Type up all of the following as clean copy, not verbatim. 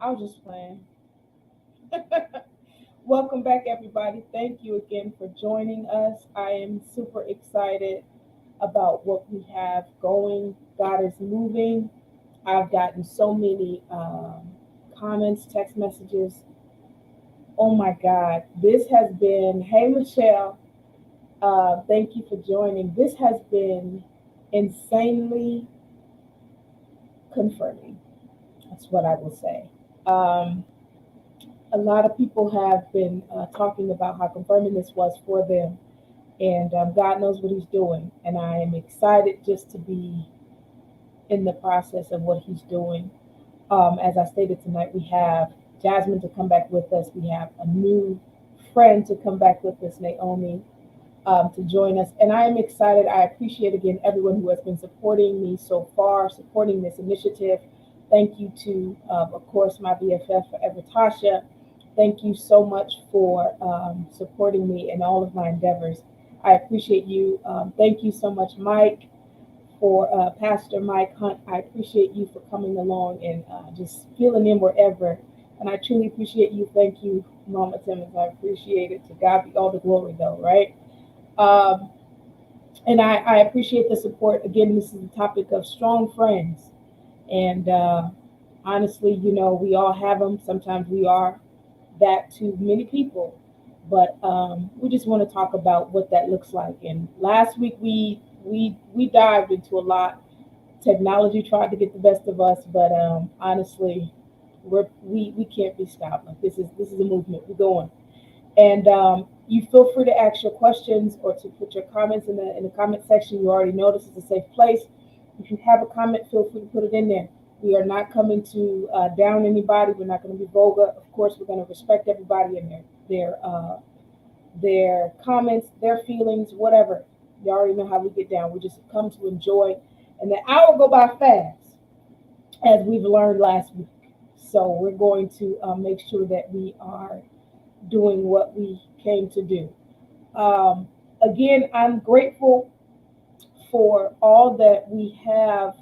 I was just playing. Welcome back, everybody. Thank you again for joining us. I am super excited about what we have going. God is moving. I've gotten so many comments, text messages. Oh my God. This has been, hey, Michelle, thank you for joining. This has been insanely confirming. That's what I will say. Um, a lot of people have been talking about how confirming this was for them, and God knows what He's doing. And I am excited just to be in the process of what He's doing. As I stated tonight, we have Jasmine to come back with us. We have a new friend to come back with us, Naomi, to join us. And I am excited. I appreciate again everyone who has been supporting me so far, supporting this initiative. Thank you to, of course, my BFF forever, Tasha. Thank you so much for supporting me in all of my endeavors. I appreciate you. Thank you so much, Mike, for Pastor Mike Hunt. I appreciate you for coming along and just filling in wherever. And I truly appreciate you. Thank you, Mama Timmons. I appreciate it. To God be all the glory, though, right? Um, and I appreciate the support. Again, this is the topic of strong friends. And honestly, we all have them. Sometimes we are that to many people. But we just want to talk about what that looks like. And last week we dived into a lot. Technology tried to get the best of us, but honestly, we can't be stopped. Like this is a movement. We're going. And you feel free to ask your questions or to put your comments in the comment section. You already know this is a safe place. If you have a comment, feel free to put it in there. We are not coming to down anybody. We're not going to be vulgar. Of course, we're going to respect everybody and their comments, their feelings, whatever. You already know how we get down. We just come to enjoy, and the hour go by fast, as we've learned last week. So we're going to make sure that we are doing what we came to do. Again, I'm grateful for all that we have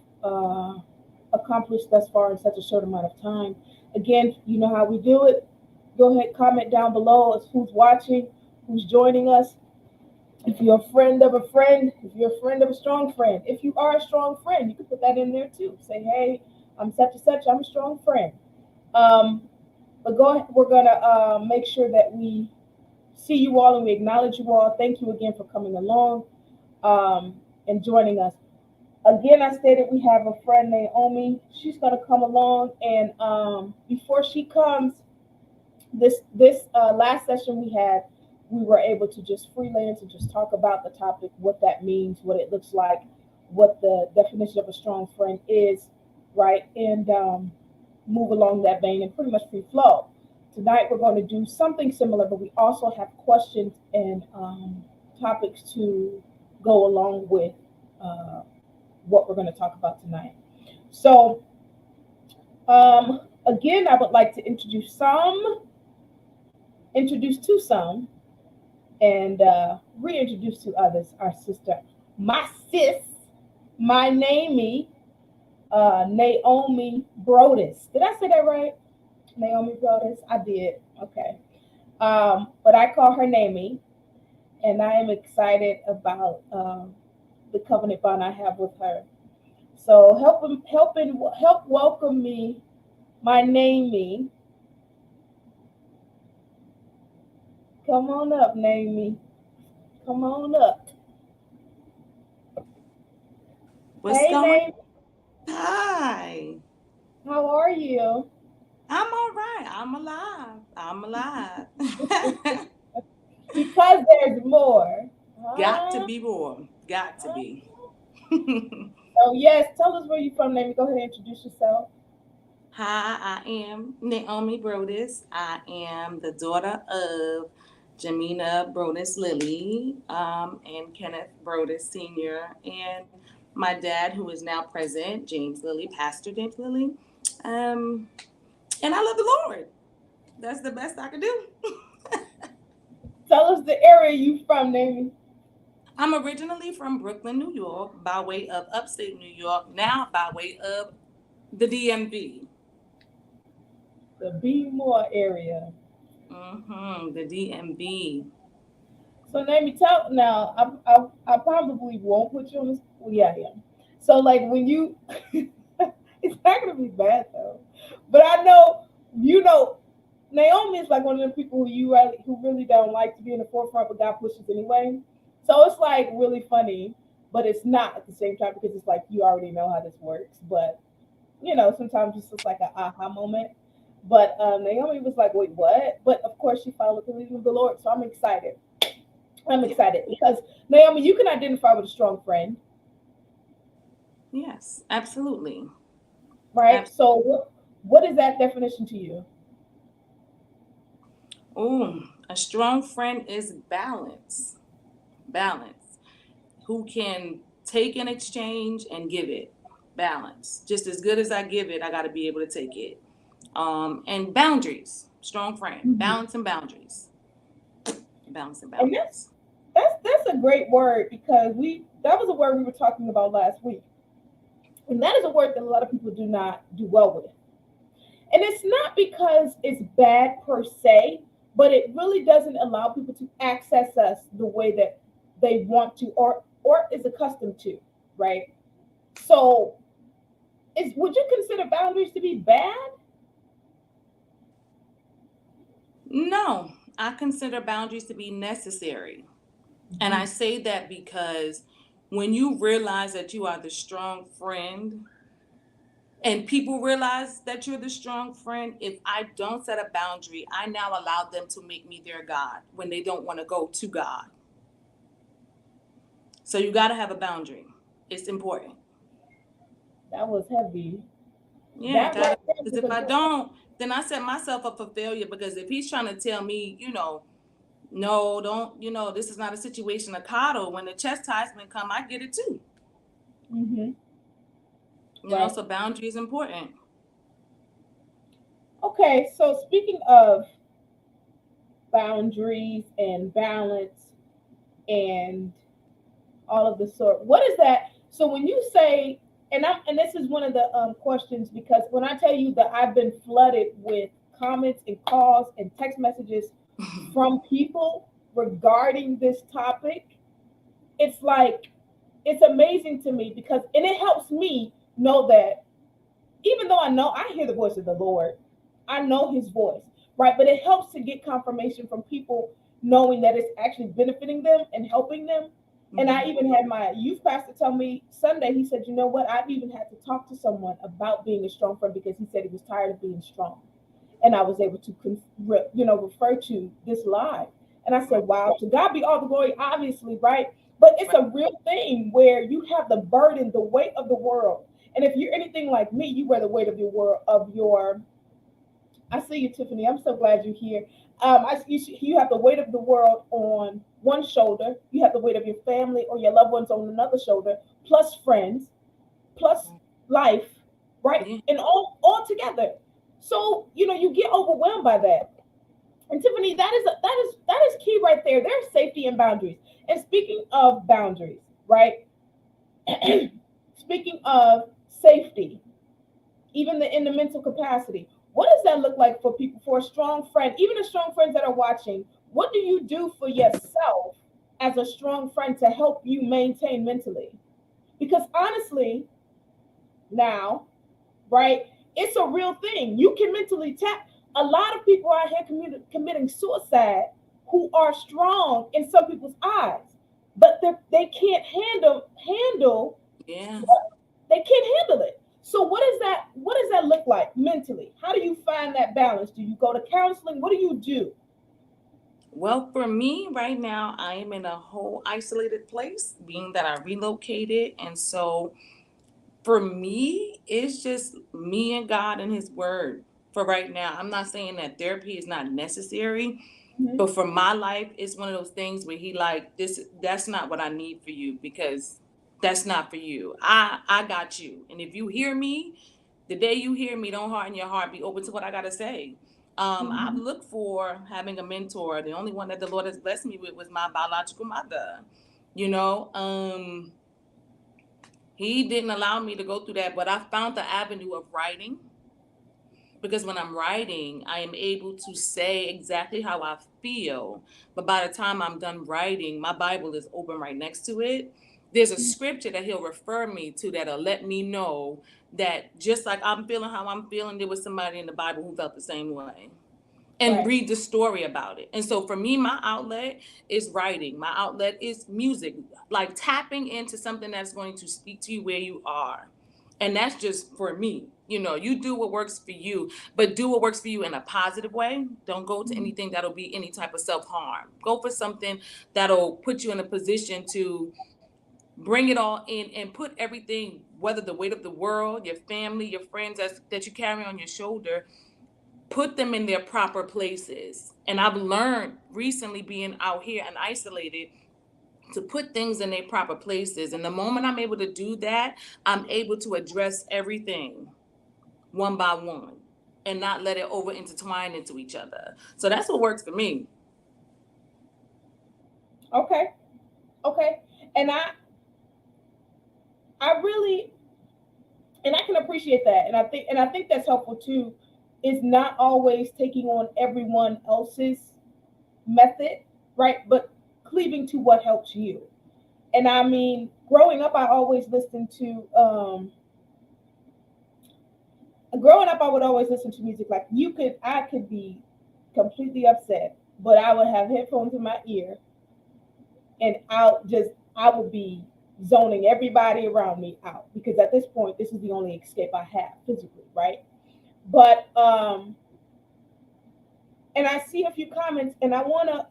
accomplished thus far in such a short amount of time. Again, you know how we do it. Go ahead, comment down below as who's watching, who's joining us. If you're a friend of a friend, if you're a friend of a strong friend, if you are a strong friend, you can put that in there too. Say, hey, I'm such and such, I'm a strong friend. Um, but go ahead, we're gonna make sure that we see you all and we acknowledge you all. Thank you again for coming along and joining us. Again, I stated we have a friend, Naomi. She's gonna come along, and before she comes, this last session we had, we were able to just freelance and just talk about the topic, what that means, what it looks like, what the definition of a strong friend is, right? And move along that vein and pretty much free flow. Tonight we're going to do something similar, but we also have questions and topics to go along with uh, what we're going to talk about tonight. So, again, I would like to introduce to some, and reintroduce to others our sister, my sis, my namey, Naomi Brodus. Did I say that right? Naomi Brodus? I did. Okay. But I call her Namey, and I am excited about the covenant bond I have with her. So help welcome me, my Namey. Come on up, Namey. Come on up. What's Hey, going? Namey. Hi. How are you? I'm all right. I'm alive. I'm alive. Because there's more. Got to Huh? be warm. Got to Huh? be. Oh yes. Tell us where you're from, Namey. Go ahead and introduce yourself. Hi, I am Naomi Brodus. I am the daughter of Jamina Brodus Lilly and Kenneth Brodus Sr. and my dad, who is now present, James Lilly, Pastor James Lilly. Um, and I love the Lord. That's the best I could do. Tell us the area you from, Namey. I'm originally from Brooklyn, New York, by way of upstate New York, now by way of the DMV. the Be More area. The DMV. So Naomi, tell now. I probably won't put you on this. Well, yeah, I am. So like when you, it's not gonna be bad though. But I know you know Naomi is like one of the people who really don't like to be in the forefront, but God pushes anyway. So it's like really funny, but it's not at the same time because it's like you already know how this works. But sometimes it's just like an aha moment. But Naomi was like, "Wait, what?" But of course, she followed the leading of the Lord, so I'm excited. I'm Yeah. excited because Naomi, you can identify with a strong friend, Yes, absolutely. right? So what is that definition to you? Oh, a strong friend is balance. Balance. Who can take an exchange and give it. Balance. Just as good as I give it, I got to be able to take it. And boundaries. Strong friend. Mhm. Balance and boundaries. Balance and And that's boundaries. that's that's a great word because we that was a word we were talking about last week, and that is a word that a lot of people do not do well with. And it's not because it's bad per se, but it really doesn't allow people to access us the way that they want to or is accustomed to, right? So, is would you consider boundaries to be bad? No, I consider boundaries to be necessary. And I Mhm. say that because when you realize that you are the strong friend and people realize that you're the strong friend, if I don't set a boundary, I now allow them to make me their God when they don't want to go to God. So you got to have a boundary. It's important. That was heavy. Yeah, That got right to. there Because was if a I good. don't, then I set myself up for failure. Because if he's trying to tell me, no, don't, this is not a situation of coddle. When the chastisement come, I get it too. Hmm. Right. So boundary is important. Okay. So speaking of boundaries and balance and all of the sort, what is that? So when you say, and this is one of the questions because when I tell you that I've been flooded with comments and calls and text messages from people regarding this topic, it's like it's amazing to me because and it helps me know that even though I hear the voice of the Lord, I know his voice, right? But it helps to get confirmation from people knowing that it's actually benefiting them and helping them. And I Hmm. even had my youth pastor tell me Sunday, he said, you know what? I've even had to talk to someone about being a strong friend because he said he was tired of being strong. And I was able to, refer to this live. And I said, Right, wow, to God be all the glory, obviously, right? But it's right. a real thing where you have the burden, the weight of the world. And if you're anything like me, you wear the weight of your world, of your. I see you, Tiffany. I'm so glad you're here. You have the weight of the world on one shoulder. You have the weight of your family or your loved ones on another shoulder, plus friends, plus life, right? Yeah. And all together. So you get overwhelmed by that. And Tiffany, that is key right there. There's safety and boundaries. And speaking of boundaries, right? Speaking of safety, even in the mental capacity, what does that look like for people, for a strong friend, even the strong friends that are watching? What do you do for yourself as a strong friend to help you maintain mentally? Because honestly, now, right? It's a real thing. You can mentally tap. A lot of people out here committing suicide who are strong in some people's eyes, but they can't handle Yeah. they can't handle it. So what does that look like mentally? How do you find that balance? Do you go to counseling? What do you do? Well, for me right now, I am in a whole isolated place, being that I relocated. And so for me, it's just me and God and His Word for right now. I'm not saying that therapy is not necessary, Mhm. but for my life, it's one of those things where He like this. That's not what I need for you because that's not for you. I got you, and if you hear me, the day you hear me, don't harden your heart. Be open to what I gotta say. I've Mhm. looked for having a mentor. The only one that the Lord has blessed me with was my biological mother. You know, He didn't allow me to go through that, but I found the avenue of writing. because when I'm writing, I am able to say exactly how I feel. But by the time I'm done writing, my Bible is open right next to it. There's a scripture that he'll refer me to that'll let me know that just like I'm feeling how I'm feeling, there was somebody in the Bible who felt the same way, and Right. read the story about it. And so for me, my outlet is writing. My outlet is music, like tapping into something that's going to speak to you where you are. And that's just for me. You know, you do what works for you, but do what works for you in a positive way. Don't go to Mhm. anything that'll be any type of self-harm. Go for something that'll put you in a position to bring it all in and put everything, whether the weight of the world, your family, your friends that you carry on your shoulder, put them in their proper places. And I've learned recently, being out here and isolated, to put things in their proper places. And the moment I'm able to do that, I'm able to address everything one by one and not let it over intertwine into each other. So that's what works for me. Okay. Okay. And I really, and I can appreciate that. And I think that's helpful too, is not always taking on everyone else's method, right? But cleaving to what helps you. And I mean, growing up, I always listened to growing up, I would always listen to music. Like I could be completely upset, but I would have headphones in my ear, and I would be zoning everybody around me out, because at this point, this is the only escape I have physically, right? But and I see a few comments, and I wanna.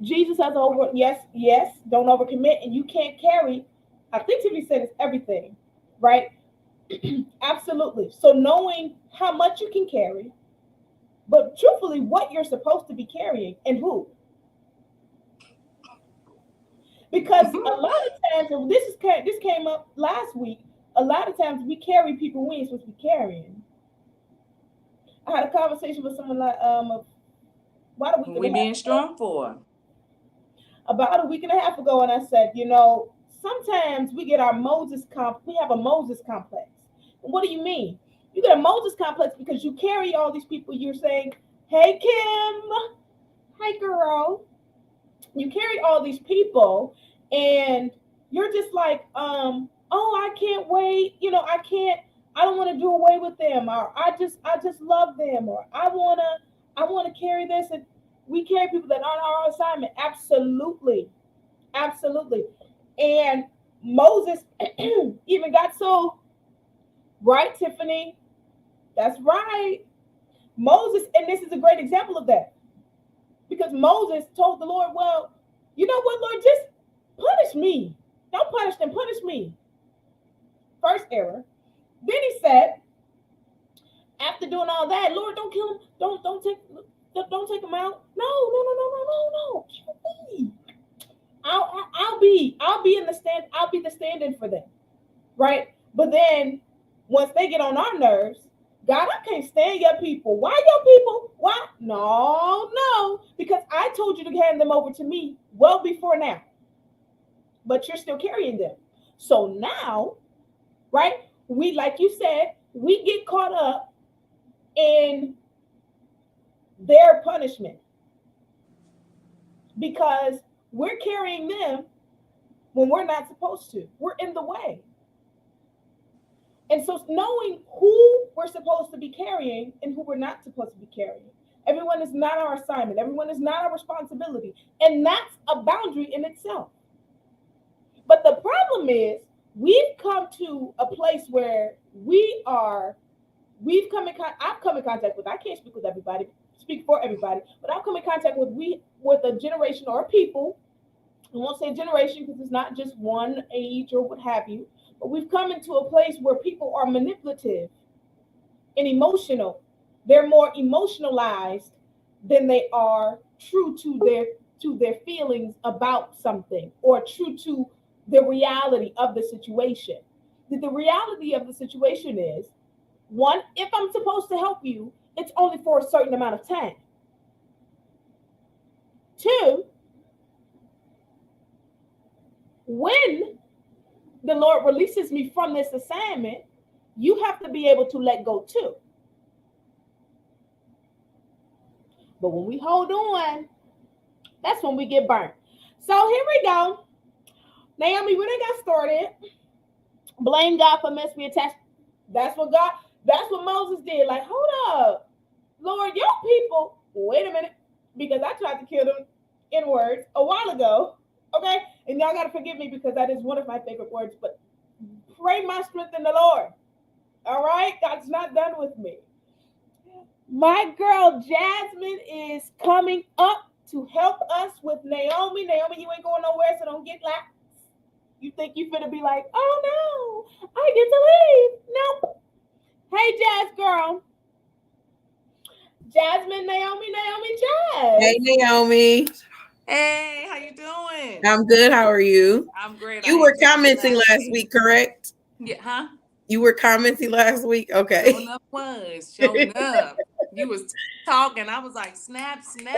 Jesus has over, yes, yes, don't overcommit, and you can't carry. I think Tiffany said it's everything, right? Absolutely. So knowing how much you can carry, but truthfully, what you're supposed to be carrying and who. Because a lot of times, and this came up last week. A lot of times we carry people we ain't supposed to be carrying. I had a conversation with someone like about a week and We a half being ago. strong for. About a week and a half ago, and I said, you know, sometimes we get our we have a Moses complex. And what do you mean? You get a Moses complex because you carry all these people. You're saying, hey Kim, hi girl, you carry all these people, and you're just like, oh, I can't wait, you know, I don't want to do away with them, or I just love them, or I want to carry this. And we carry people that aren't our assignment. Absolutely. Absolutely. And Moses even got so, right, Tiffany, that's right, Moses, and this is a great example of that, because Moses told the Lord, well, you know what, Lord, just punish me. Don't punish them, punish me. First error. Then he said, after doing all that, Lord, don't kill him. Don't take him out. No, no, no, no, no, no, no. Kill me. I'll be in the stand. I'll be the stand-in for them, right? But then once they get on our nerves, God, I can't stand your people. Why your people? Why? No, no, because I told you to hand them over to me well before now, but you're still carrying them. So now, right? We, like you said, we get caught up in their punishment because we're carrying them when we're not supposed to. We're in the way. And so knowing who we're supposed to be carrying and who we're not supposed to be carrying. Everyone is not our assignment. Everyone is not our responsibility. And that's a boundary in itself. But the problem is we've come to a place where I've come in contact with, I can't speak with everybody, speak for everybody, but I've come in contact with a generation or a people. I won't say generation because it's not just one age or what have you, but we've come into a place where people are manipulative and emotional. They're more emotionalized than they are true to their feelings about something, or true to the reality of the situation. The reality of the situation is, one, if I'm supposed to help you, it's only for a certain amount of time. Two, when the Lord releases me from this assignment, you have to be able to let go too. But when we hold on, that's when we get burnt. So here we go. Naomi, when they got started, blame God for mess me attached. That's what Moses did. Like, hold up, Lord, your people, wait a minute, because I tried to kill them in words a while ago. Okay, and y'all gotta forgive me because that is one of my favorite words. But pray my strength in the Lord. All right, God's not done with me. My girl Jasmine is coming up to help us with Naomi. Naomi, you ain't going nowhere, so don't get lax. You think you finna be like, oh no, I get to leave. Nope. Hey, Jazz girl. Jasmine, Naomi, Hey, Jazz. Naomi. Hey, how you doing? I'm good. How are you? I'm great. You were commenting last week, correct? Yeah, huh? You were commenting last week? Okay. Showing up was. Showing up. You was talking. I was like, snap, snap.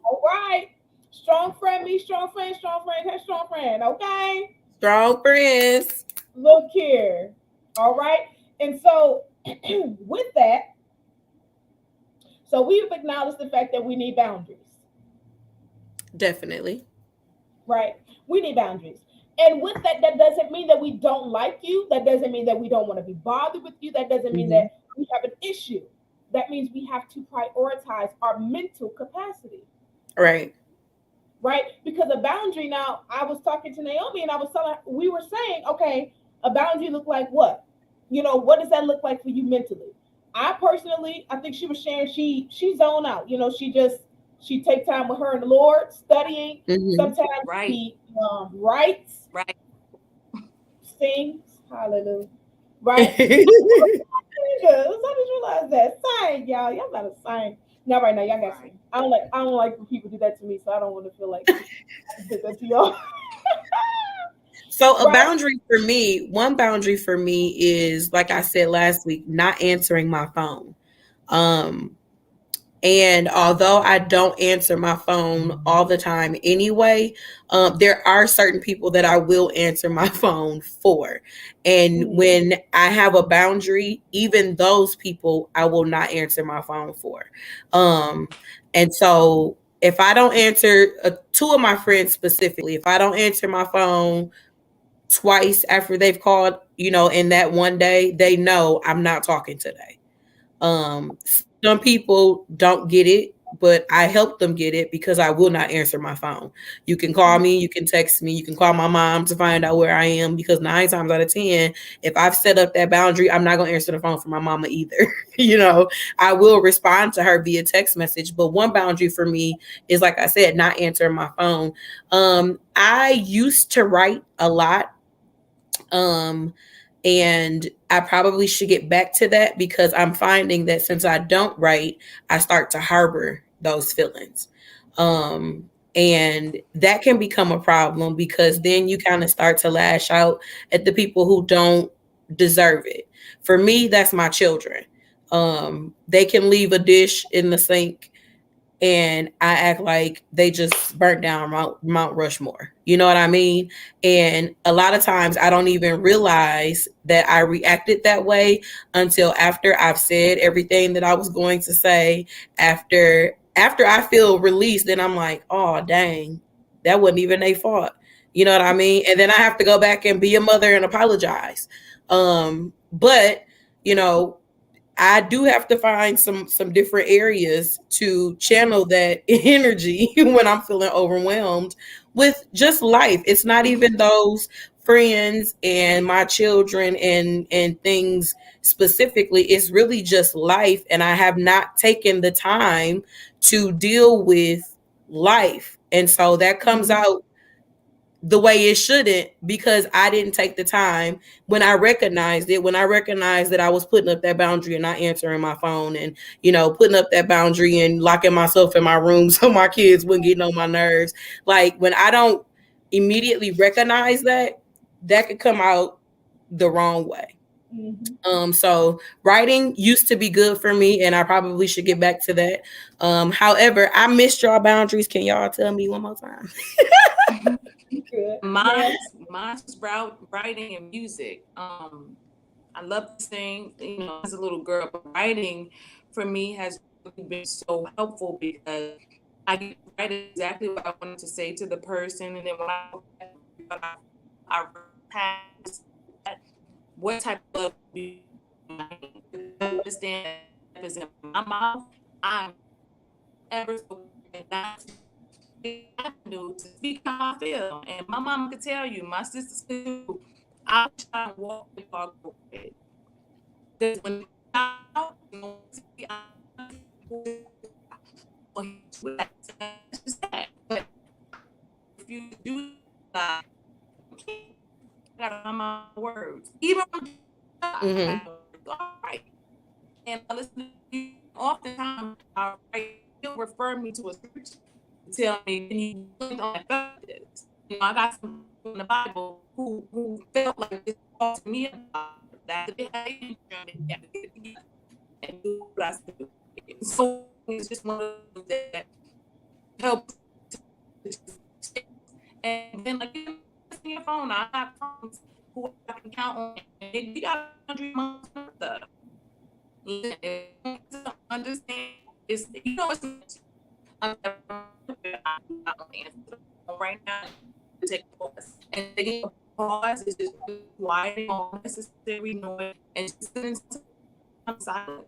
All right. Strong friend, me, strong friend, hey, strong friend, okay? Strong friends. Look here. All right. And so with that, so we've acknowledged the fact that we need boundaries. Definitely. Right? We need boundaries. And with that, that doesn't mean that we don't like you. That doesn't mean that we don't want to be bothered with you. That doesn't mean that we have an issue. That means we have to prioritize our mental capacity. Right. Right? Because a boundary, now I was talking to Naomi and I was telling her, we were saying, okay, a boundary look like what? You know, what does that look like for you mentally? I personally, I think she was sharing, she zone out. You know, she take time with her and the Lord, studying. Sometimes Right. she writes, Right. sings, hallelujah. Right? As long as you realize that. Sign, y'all. Y'all gotta sign. Not right now, y'all gotta sign. I don't like when people do that to me, so I don't want to feel like I did that to y'all. So a boundary for me, one boundary for me is, like I said last week, not answering my phone. And although I don't answer my phone all the time anyway, there are certain people that I will answer my phone for. And when I have a boundary, even those people I will not answer my phone for. And so if I don't answer, two of my friends specifically, if I don't answer my phone twice after they've called, in that one day, they know I'm not talking today. Some people don't get it, but I help them get it because I will not answer my phone. You can call me, you can text me, you can call my mom to find out where I am, because 9 times out of 10, if I've set up that boundary, I'm not going to answer the phone for my mama either. I will respond to her via text message, but one boundary for me is, like I said, not answering my phone. I used to write a lot. And I probably should get back to that, because I'm finding that since I don't write, I start to harbor those feelings. And that can become a problem, because then you kind of start to lash out at the people who don't deserve it. For me, that's my children. They can leave a dish in the sink and I act like they just burnt down Mount Rushmore. You know what I mean? And a lot of times I don't even realize that I reacted that way until after I've said everything that I was going to say. After I feel released, then I'm like, oh, dang, that wasn't even their fault. You know what I mean? And then I have to go back and be a mother and apologize. But, I do have to find some different areas to channel that energy when I'm feeling overwhelmed with just life. It's not even those friends and my children and things specifically. It's really just life, and I have not taken the time to deal with life. And so that comes out the way it shouldn't, because I didn't take the time when I recognized that I was putting up that boundary and not answering my phone, and, putting up that boundary and locking myself in my room so my kids wouldn't get on my nerves. Like, when I don't immediately recognize that could come out the wrong way. So writing used to be good for me, and I probably should get back to that. However, I missed y'all boundaries. Can y'all tell me one more time? Good. Ma'am? Mine's was writing and music. I love to sing, as a little girl, but writing for me has really been so helpful because I get to write exactly what I wanted to say to the person, and then when I go back and what I past that, what type of love do you understand that is in my mouth? I'm ever so not I do to speak how I feel, and my mom could tell you, my sisters could too. I try to walk with our it. Because when you out, you know, see, that's just that. But if you do that, I gotta find my words. Even when I Mm-hmm. all right. And I listen to you oftentimes, I write, he'll refer me to a scripture to tell me, can you blend on and felt this? I got some in the Bible who felt like this talked to me about that they had to get together and do what I said. So it's just one of those that helps. And then again, in your phone, I have phones who I can count on. And we got 100 months worth of stuff. Understand it's it's I'm don't answer right now. Take a pause, and taking a pause is just quieting all necessary noise and just sitting silent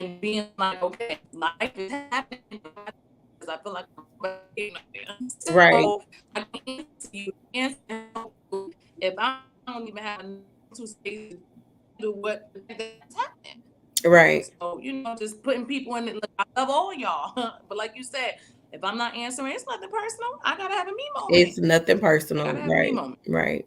and being like, okay, life is happening because I feel like I'm ignorant. Right. So I can answer you, answer if I don't even have to say do what that's happening. Right. So, just putting people in it. Look, I love all y'all. But like you said, if I'm not answering, it's nothing personal. I gotta have a me moment. It's nothing I personal. gotta have a me Right. moment. Right.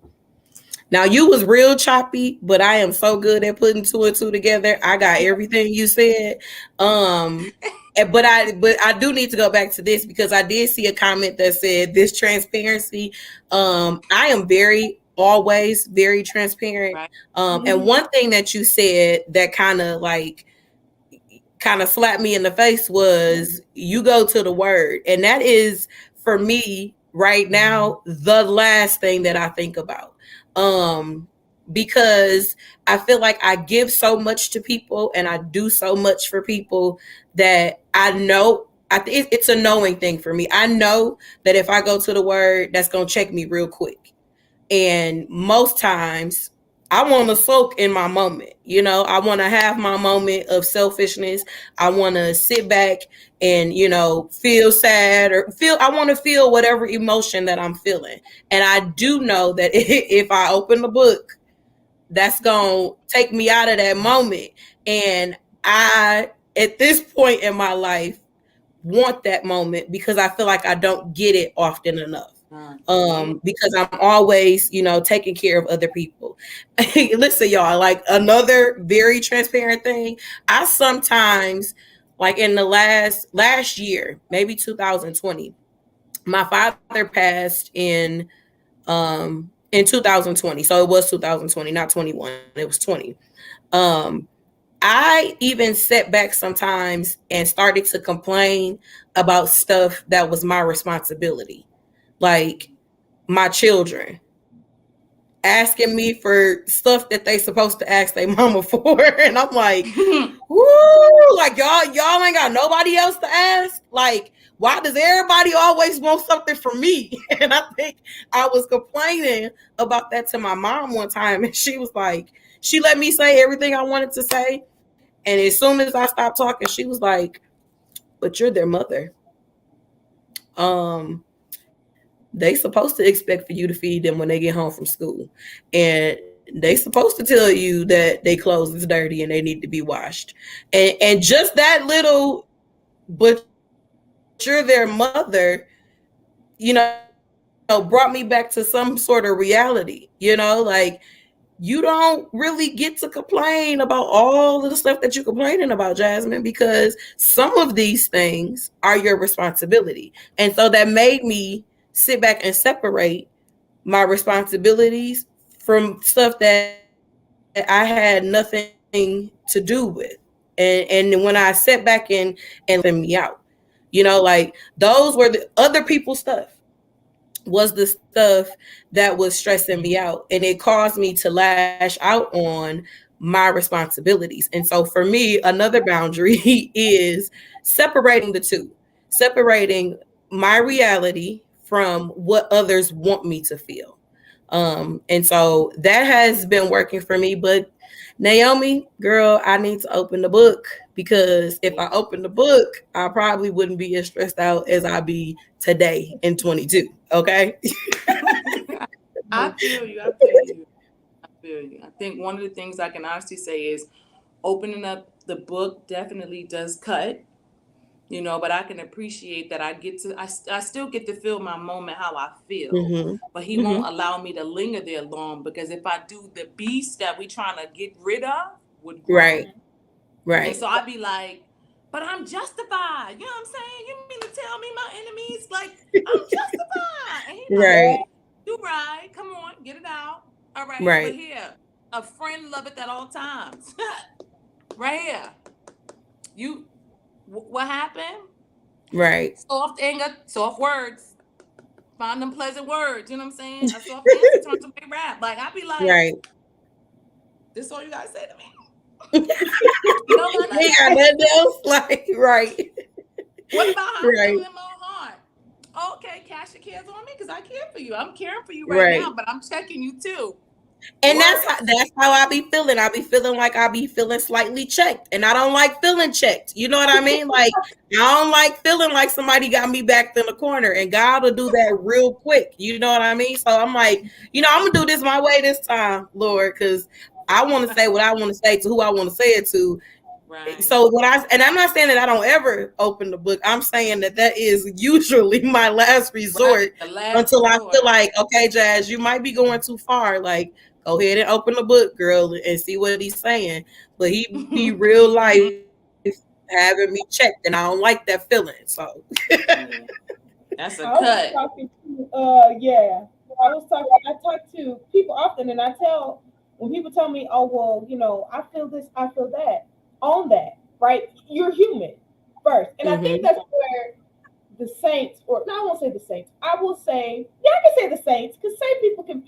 Now you was real choppy, but I am so good at putting two and two together. I got everything you said. Um but I do need to go back to this because I did see a comment that said this transparency. I am very always very transparent. Right. And one thing that you said that kind of slapped me in the face was you go to the word. And that is for me right now the last thing that I think about. Because I feel like I give so much to people and I do so much for people that I know it's a knowing thing for me. I know that if I go to the word, that's going to check me real quick. And most times I want to soak in my moment. I want to have my moment of selfishness. I want to sit back and, feel sad or I want to feel whatever emotion that I'm feeling. And I do know that if I open the book, that's going to take me out of that moment. And at this point in my life, want that moment because I feel like I don't get it often enough. Because I'm always, taking care of other people. Listen, y'all, like another very transparent thing. I sometimes, like in the last year, maybe 2020, my father passed in 2020. So it was 2020, not 21. It was 20. Um, I even sat back sometimes and started to complain about stuff that was my responsibility, like my children asking me for stuff that they supposed to ask their mama for, and I'm like, woo, like y'all ain't got nobody else to ask. Like, why does everybody always want something from me? And I think I was complaining about that to my mom one time, and she was like, she let me say everything I wanted to say. And as soon as I stopped talking, she was like, but you're their mother. They supposed to expect for you to feed them when they get home from school. And they supposed to tell you that they clothes is dirty and they need to be washed. And just that little, but you're their mother, brought me back to some sort of reality. Like you don't really get to complain about all of the stuff that you're complaining about, Jasmine, because some of these things are your responsibility. And so that made me sit back and separate my responsibilities from stuff that I had nothing to do with. And when I sat back and let me out, like those were the other people's stuff. was the stuff that was stressing me out, and it caused me to lash out on my responsibilities. And so for me, another boundary is separating the two, separating my reality from what others want me to feel. And so that has been working for me. But Naomi, girl, I need to open the book, because if I open the book, I probably wouldn't be as stressed out as I be today in 22. Okay. I feel you. I feel you. I feel you. I think one of the things I can honestly say is opening up the book definitely does cut, but I can appreciate that I still get to feel my moment how I feel, Mm-hmm. but he Mm-hmm. won't allow me to linger there long, because if I do, the beast that we trying to get rid of would grow. Right. And Right. so I'd be like, but I'm justified. You know what I'm saying? You mean to tell me my enemies, like, I'm justified? And he's like, Yeah. Right. you right. Come on, get it out. All right, but Right. here, a friend love it at all times. Right here. You, what happened? Right. Soft anger, soft words. Find them pleasant words. You know what I'm saying? A soft answer turns to big rap. Like, I'd be like, Right. this all you gotta say to me? You You know what? ain't got nothing else. Like, right. What about how I'm Right. feeling in my heart? Okay, cash your cares on me, because I care for you. I'm caring for you right Right. now, but I'm checking you too. And What? that's how I be feeling. I be feeling like I be feeling slightly checked. And I don't like feeling checked. You know what I mean? Like, I don't like feeling like somebody got me backed in the corner. And God will do that real quick. You know what I mean? So I'm like, I'm gonna do this my way this time, Lord, because I want to say what I want to say to who I want to say it to. Right. So and I'm not saying that I don't ever open the book. I'm saying that is usually my last Right. resort, The last until I resort. feel like, okay, Jazz, you might be going too far. Like, go ahead and open the book, girl, and see what he's saying. But he be real life having me checked, and I don't like that feeling. So Yeah. That's a I was cut. talking to, yeah, I talk to people often, and I tell, when people tell me, oh, well, I feel this, I feel that, own that, right? You're human first. And I think mm-hmm, that's where the saints, or no, I won't say the saints, I will say, yeah, I can say the saints, because same people can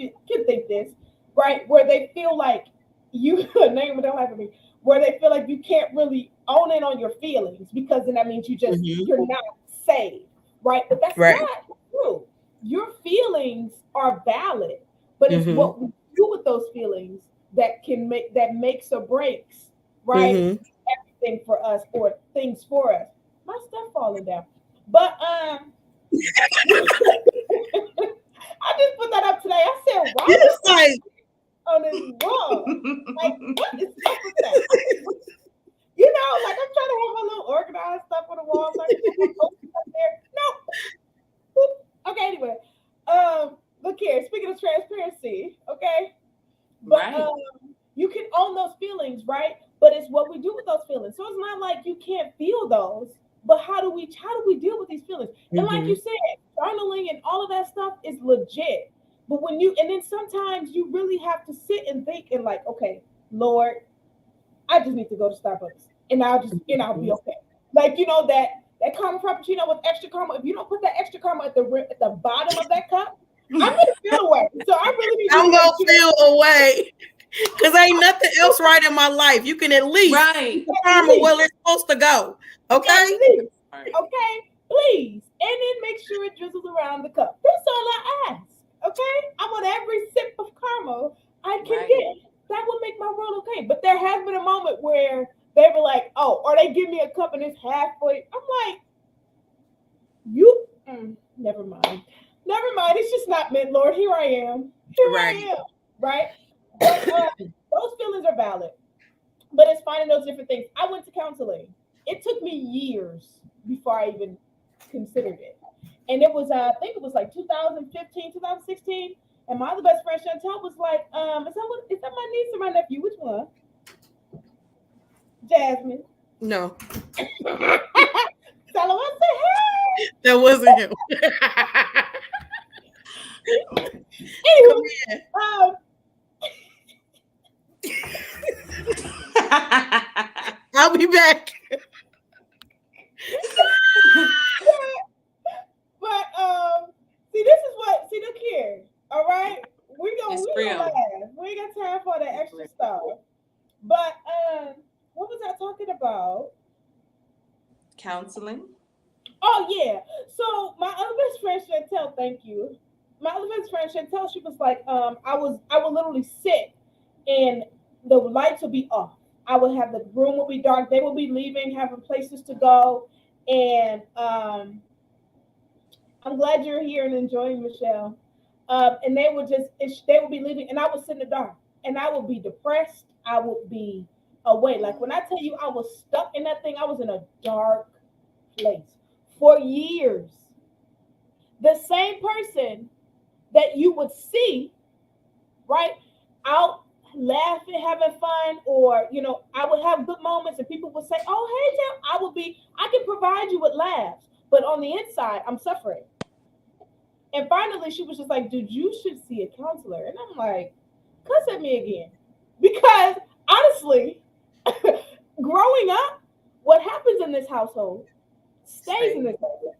think this, right? Where they feel like you, name it, don't have to be, where they feel like you can't really own in on your feelings, because then that means mm-hmm, you're not saved, right? But that's right, not true. Your feelings are valid, but it's mm-hmm, what we do with those feelings that makes or breaks, right? mm-hmm. Everything for us, or things for us. My stuff falling down. But I just put that up today. I said, why is It's like, on this wall? Like, what is up with that? Like, I'm trying to have my little organized stuff on the wall, so I can put my posters up there. No. Okay, anyway. Look here, speaking of transparency, okay? But Right. you can own those feelings, right? But it's what we do with those feelings. So it's not like you can't feel those, but how do we deal with these feelings? And like mm-hmm, you said, journaling and all of that stuff is legit. But and then sometimes you really have to sit and think and like, okay, Lord, I just need to go to Starbucks and I'll be okay. Like, that caramel frappuccino with extra caramel. If you don't put that extra caramel at the bottom of that cup, I'm gonna feel away. So I really need you I'm to make gonna sure. feel away. Cause ain't nothing else right in my life. You can at least put Right. the At karma least, where it's supposed to go. at Okay? least, Right. okay, please, and then make sure it drizzles around the cup. That's all I ask. Okay, I want every sip of caramel I can Right. get. That will make my world okay. But there has been a moment where they were like, "Oh," or they give me a cup and it's halfway. I'm like, "You, never mind, never mind. It's just not meant, Lord. Here I am. Here Right. I am. Right." But those feelings are valid. But it's finding those different things. I went to counseling. It took me years before I even considered it. And it was, I think it was like 2015, 2016. And my other best friend Chantel was like, is that my niece or my nephew? Which one? Jasmine. No, Tell him I said, that wasn't him. hey. Come Anywho, here. um, I'll be back. but see, It's we gonna real. laugh. We ain't got time for the It's extra real. stuff. But what was I talking about? Counseling. Oh yeah. So my other best friend Chantel, thank you. My other best friend Chantel, she was like, I would literally sit and the lights would be off. I would have the room would be dark. They would be leaving, having places to go, and I'm glad you're here and enjoying Michelle. And they would they would be leaving, and I would sit in the dark, and I would be depressed. I would be away. Like when I tell you, I was stuck in that thing. I was in a dark place for years. The same person that you would see, right, out laughing, having fun, or I would have good moments, and people would say, "Oh, hey, Jim," I can provide you with laughs, but on the inside, I'm suffering. And finally, she was just like, "Dude, you should see a counselor." And I'm like, "Cuss at me again," because honestly, growing up, what happens in this household stays in Stay. this household,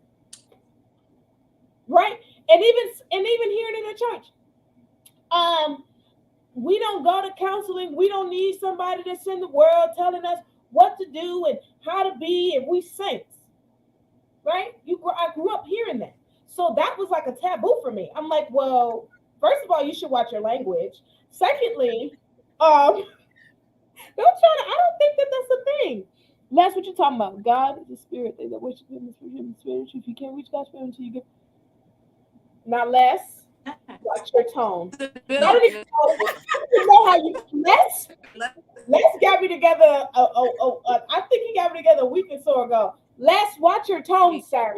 right? And even hearing in the church, um, we don't go to counseling. We don't need somebody that's in the world telling us what to do and how to be, and we saints, right? I grew up hearing that. So that was like a taboo for me. I'm like, well, first of all, you should watch your language. Secondly, don't try to. I don't think that that's a thing. That's what you're talking about. God is a spirit. They that worship Him in spirit and truth. You can't reach God's spirit until you get. Not less. Watch your tone. I don't even know. I don't even know how you less. Les got me together. I think he got me together a week or so ago. Les, watch your tone, sir.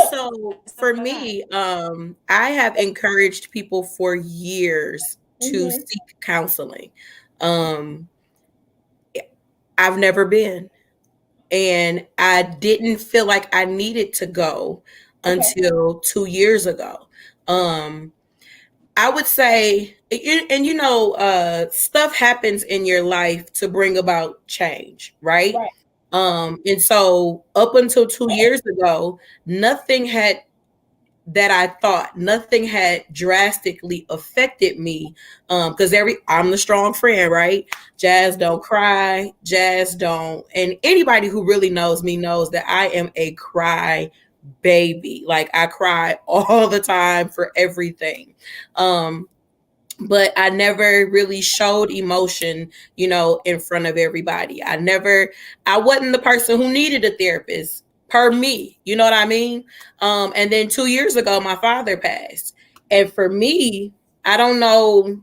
So for me, I have encouraged people for years to Mm-hmm. seek counseling. Um, I've never been, and I didn't feel like I needed to go Okay. until 2 years ago. Um, I would say, stuff happens in your life to bring about change, right? Right. And so up until 2 years ago, nothing had that I thought nothing had drastically affected me. Because I'm the strong friend, right? Jazz don't cry, Jazz don't, and anybody who really knows me knows that I am a cry baby. Like I cry all the time for everything. But I never really showed emotion, in front of everybody. I wasn't the person who needed a therapist per me. You know what I mean? And then 2 years ago, my father passed. And for me, I don't know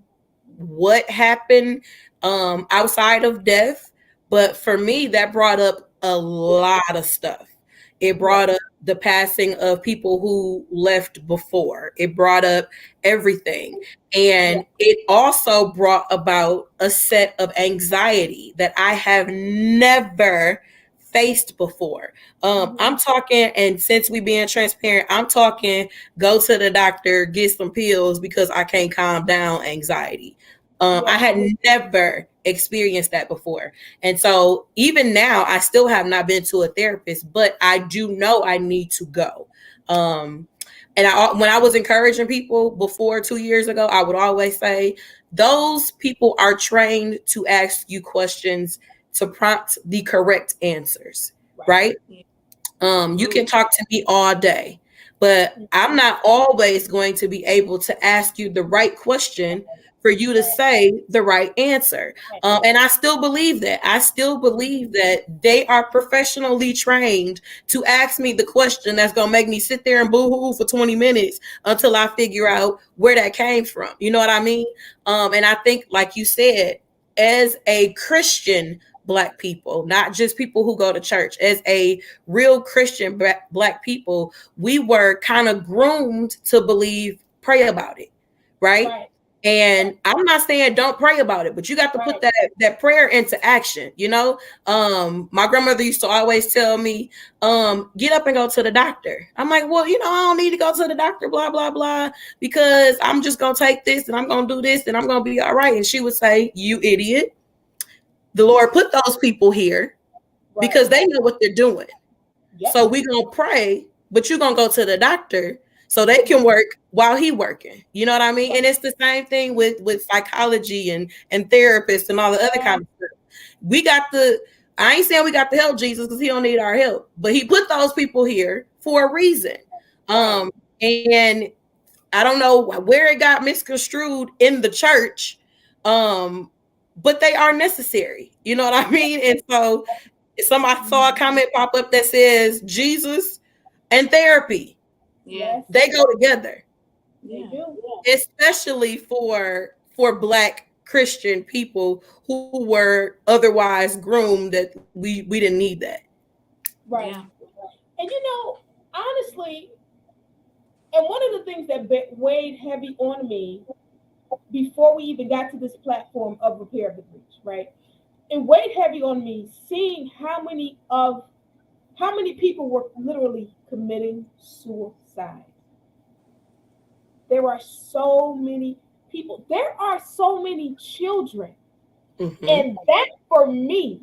what happened outside of death, but for me, that brought up a lot of stuff. It Right. brought up the passing of people who left before. It brought up everything. Yeah. And it also brought about a set of anxiety that I have never faced before. Mm-hmm. I'm talking, and since we being transparent, I'm talking go to the doctor, get some pills because I can't calm down anxiety. I Yeah. had never experienced that before. And so even now, I still have not been to a therapist, but I do know I need to go. And when I was encouraging people before 2 years ago, I would always say, those people are trained to ask you questions to prompt the correct answers, Right. right? Yeah. You can Absolutely. talk to me all day, but I'm not always going to be able to ask you the right question for you to Right. say the right answer. Right. And I still believe that. I still believe that they are professionally trained to ask me the question that's going to make me sit there and boo-hoo for 20 minutes until I figure out where that came from. You know what I mean? And I think, like you said, as a Christian Black people, not just people who go to church, as a real Christian Black people, we were kind of groomed to believe, pray about it, right? Right. And I'm not saying don't pray about it, but you got to put Right. that prayer into action. My grandmother used to always tell me, get up and go to the doctor. I'm like, well, I don't need to go to the doctor, blah, blah, blah, because I'm just going to take this and I'm going to do this and I'm going to be all right. And she would say, you idiot. The Lord put those people here Right. because they know what they're doing. Yep. So we're going to pray, but you're going to go to the doctor so they can work while he working. You know what I mean? And it's the same thing with psychology and therapists and all the other kind of stuff. We got the I ain't saying we got to help Jesus because he don't need our help, but he put those people here for a reason. And I don't know where it got misconstrued in the church, but they are necessary. You know what I mean? And so somebody saw a comment pop up that says Jesus and therapy. Yeah. They go together. They do. Especially for Black Christian people who were otherwise groomed that we didn't need that. Right. Yeah. And honestly, and one of the things that weighed heavy on me before we even got to this platform of Repair of the Breach, right? It weighed heavy on me seeing how many people were literally committing suicide. There are so many people. There are so many children. Mm-hmm. And that, for me,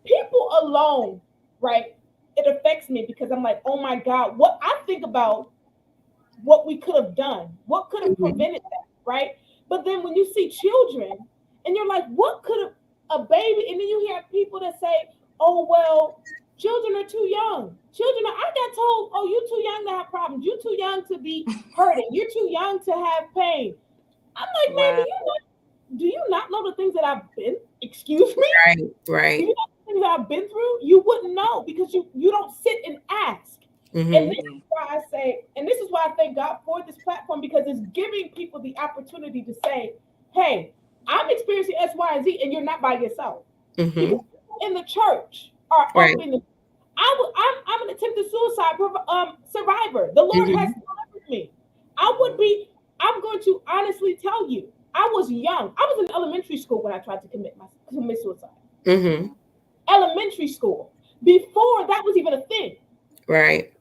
people alone, right? It affects me because I'm like, oh my God, what I think about what we could have done, what could have prevented that, right? But then when you see children and you're like, what could have a baby? And then you hear people that say, oh, well, children are too young. I got told, oh, you're too young to have problems. You're too young to be hurting. You're too young to have pain. I'm like, man, Wow. do you not know the things that I've been? Excuse me? Right. Do you know the things that I've been through? You wouldn't know because you don't sit and ask. Mm-hmm. And this is why I say, and this is why I thank God for this platform, because it's giving people the opportunity to say, hey, I'm experiencing X, Y, and Z, and you're not by yourself. Mm-hmm. Because in the church are Right. up in the I'm an attempted suicide survivor. The Lord has delivered me. I'm going to honestly tell you, I was young. I was in elementary school when I tried to commit suicide. Mm-hmm. Elementary school. Before that was even a thing. Right.